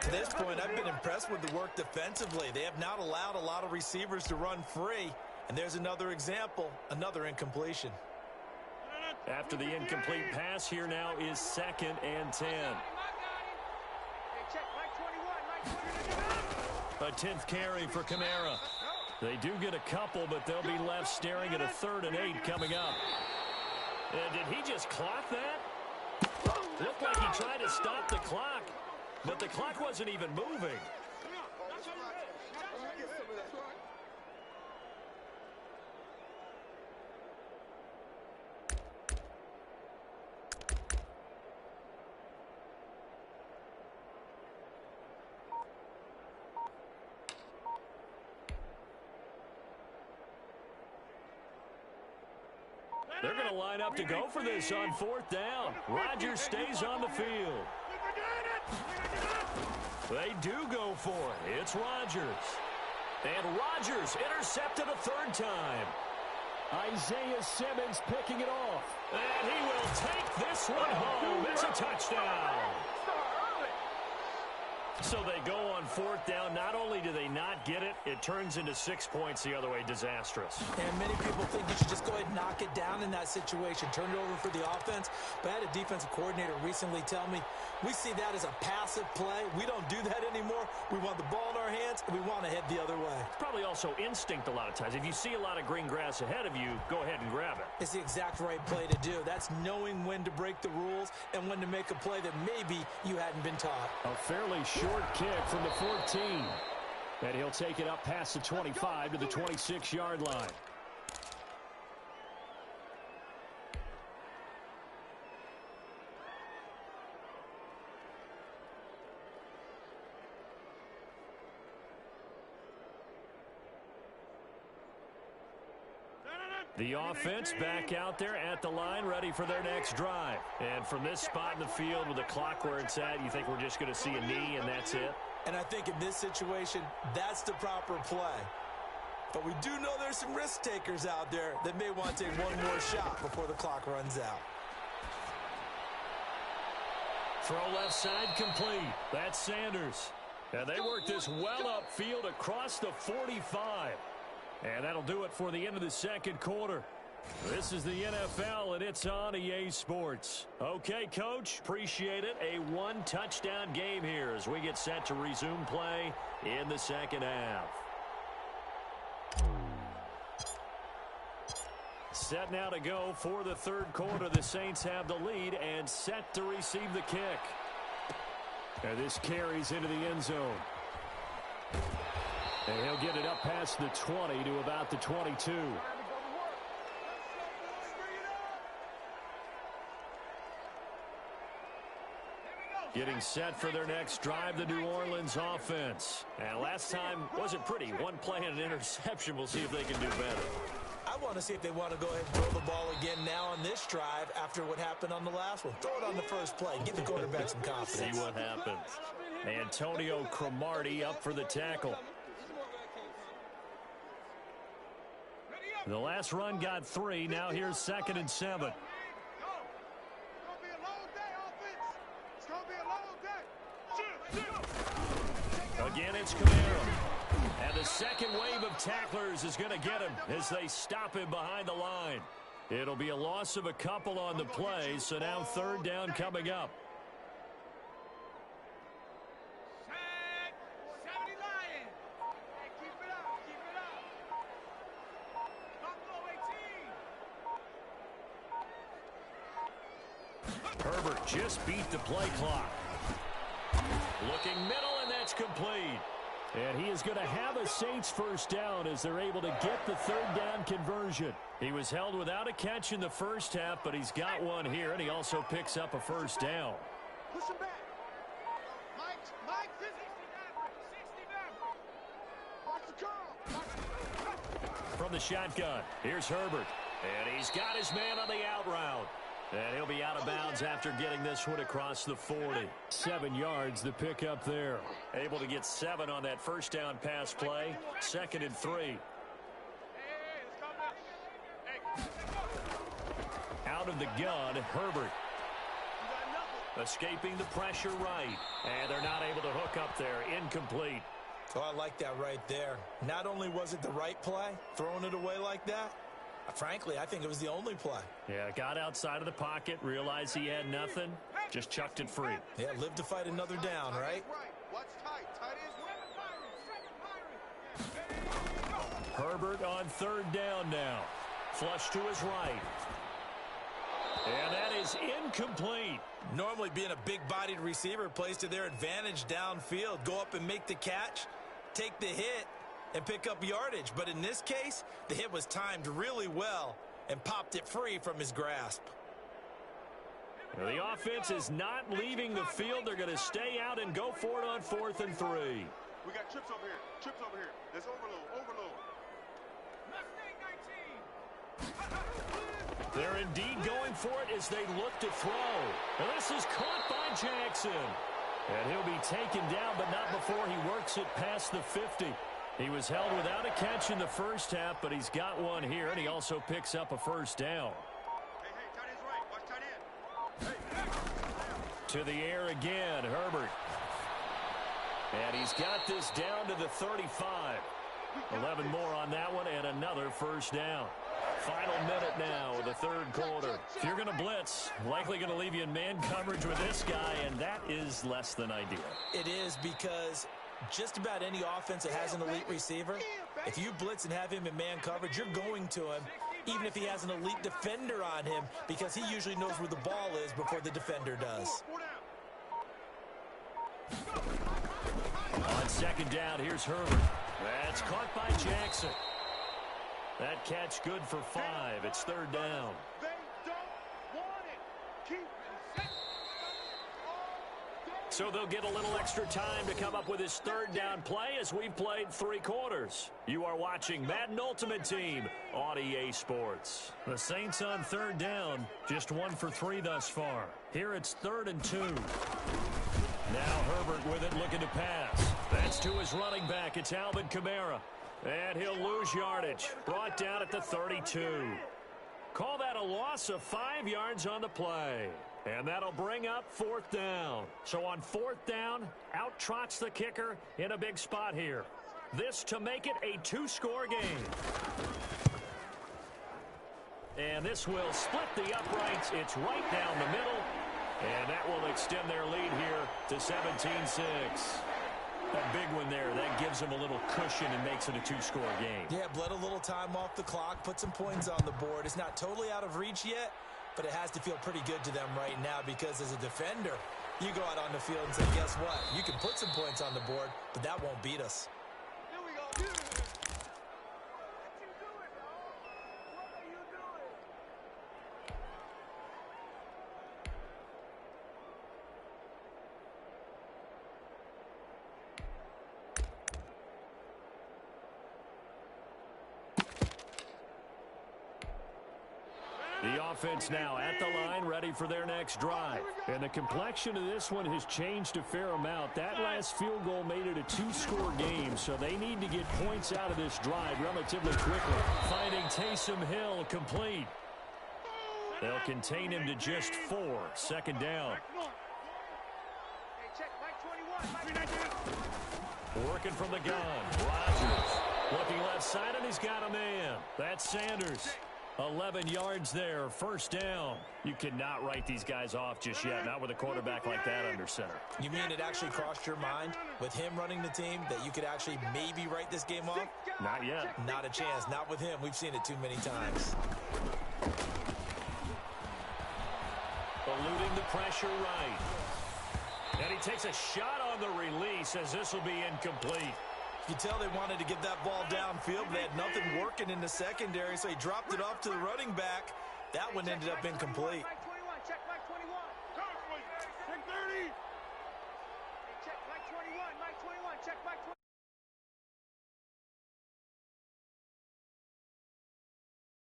To this point, I've been impressed with the work defensively. They have not allowed a lot of receivers to run free. And there's another example, another incompletion. After the incomplete pass, here now is 2nd and 10. A 10th carry for Kamara. They do get a couple, but they'll be left staring at a 3rd and 8 coming up. And did he just clock that? Looked like he tried to stop the clock, but the clock wasn't even moving. They're going to line up to go for this on 4th down. Rodgers stays on the field. They do go for it. It's Rodgers. And Rodgers intercepted a 3rd time. Isaiah Simmons picking it off. And he will take this one home. It's a touchdown. So they go on 4th down. Not only do they not get it, it turns into 6 points the other way. Disastrous. And many people think you should just go ahead and knock it down in that situation. Turn it over for the offense. But I had a defensive coordinator recently tell me, we see that as a passive play. We don't do that anymore. We want the ball in our hands, and we want to head the other way. It's probably also instinct a lot of times. If you see a lot of green grass ahead of you, go ahead and grab it. It's the exact right play to do. That's knowing when to break the rules and when to make a play that maybe you hadn't been taught. A fairly short kick from the 14. And he'll take it up past the 25 to the 26-yard line. The offense back out there at the line, ready for their next drive. And from this spot in the field with the clock where it's at, you think we're just going to see a knee and that's it? And I think in this situation, that's the proper play. But we do know there's some risk takers out there that may want to take one more shot before the clock runs out. Throw left side complete. That's Sanders. And they work this well upfield across the 45. And that'll do it for the end of the second quarter. This is the NFL, and it's on EA Sports. Okay, Coach, appreciate it. A one-touchdown game here as we get set to resume play in the second half. Set now to go for the third quarter. The Saints have the lead and set to receive the kick. And this carries into the end zone. And he'll get it up past the 20 to about the 22. Getting set for their next drive, the New Orleans offense. And last time wasn't pretty. One play and an interception. We'll see if they can do better. I want to see if they want to go ahead and throw the ball again now on this drive after what happened on the last one. Throw it on the first play. Give the quarterback some confidence. See what happens. Antonio Cromartie up for the tackle. The last run got 3. Now here's 2nd and 7. Again, it's Camaro. And the second wave of tacklers is going to get him as they stop him behind the line. It'll be a loss of a couple on the play, so now 3rd down coming up. Herbert just beat the play clock. Looking middle, and that's complete. And he is going to have a Saints first down as they're able to get the 3rd down conversion. He was held without a catch in the first half, but he's got one here, and he also picks up a first down. Push him back. Mike, 60 down. Watch the curl. From the shotgun, here's Herbert. And he's got his man on the out route. And he'll be out of bounds after getting this one across the 40. 7 yards, the pickup there. Able to get 7 on that first down pass play. 2nd and 3. Out of the gun, Herbert. Escaping the pressure right. And they're not able to hook up there. Incomplete. Oh, I like that right there. Not only was it the right play, throwing it away like that, frankly, I think it was the only play. Yeah, got outside of the pocket, realized he had nothing, just chucked it free. Yeah, live to fight another down, right? What's tight? Herbert on 3rd down now. Flush to his right. And that is incomplete. Normally being a big-bodied receiver plays to their advantage downfield. Go up and make the catch, take the hit, and pick up yardage. But in this case, the hit was timed really well and popped it free from his grasp. The offense is not leaving the field. They're going to stay out and go for it on 4th and 3. We got trips over here. There's overload. They're indeed going for it as they look to throw. And this is caught by Jackson. And he'll be taken down, but not before he works it past the 50. He was held without a catch in the first half, but he's got one here, and he also picks up a first down. Hey, tight end's right. Watch tight end. To the air again, Herbert. And he's got this down to the 35. 11 more on that one, and another first down. Final minute now of the 3rd quarter. If you're going to blitz, likely going to leave you in man coverage with this guy, and that is less than ideal. It is, because just about any offense that has an elite receiver, if you blitz and have him in man coverage, you're going to him, even if he has an elite defender on him, because he usually knows where the ball is before the defender does. On 2nd down, here's Herbert. That's caught by Jackson. That catch good for 5. It's 3rd down. They don't want it. Keep it. So they'll get a little extra time to come up with his 3rd down play as we've played 3 quarters. You are watching Madden Ultimate Team on EA Sports. The Saints on 3rd down, just 1 for 3 thus far. Here it's 3rd and 2. Now Herbert with it, looking to pass. That's to his running back. It's Alvin Kamara. And he'll lose yardage. Brought down at the 32. Call that a loss of 5 yards on the play. And that'll bring up 4th down. So on 4th down, out trots the kicker in a big spot here. This to make it a 2-score game. And this will split the uprights. It's right down the middle. And that will extend their lead here to 17-6. A big one there. That gives them a little cushion and makes it a two-score game. Yeah, bled a little time off the clock, put some points on the board. It's not totally out of reach yet, but it has to feel pretty good to them right now because as a defender, you go out on the field and say, guess what? You can put some points on the board, but that won't beat us. Here we go. What are you doing? The offense now at the line, ready for their next drive. And the complexion of this one has changed a fair amount. That last field goal made it a two-score game, so they need to get points out of this drive relatively quickly. Finding Taysom Hill complete. They'll contain him to just 4. Second down. Hey, check Mike 21. Working from the gun. Rodgers looking left side, and he's got a man. That's Sanders. 11 yards there, first down. You cannot write these guys off just yet, not with a quarterback like that under center. You mean it actually crossed your mind with him running the team that you could actually maybe write this game off? Not yet. Not a chance. Not with him. We've seen it too many times. Eluding the pressure right. And he takes a shot on the release as this will be incomplete. You can tell they wanted to get that ball downfield, but they had nothing working in the secondary, so he dropped it off to the running back. That one ended up incomplete.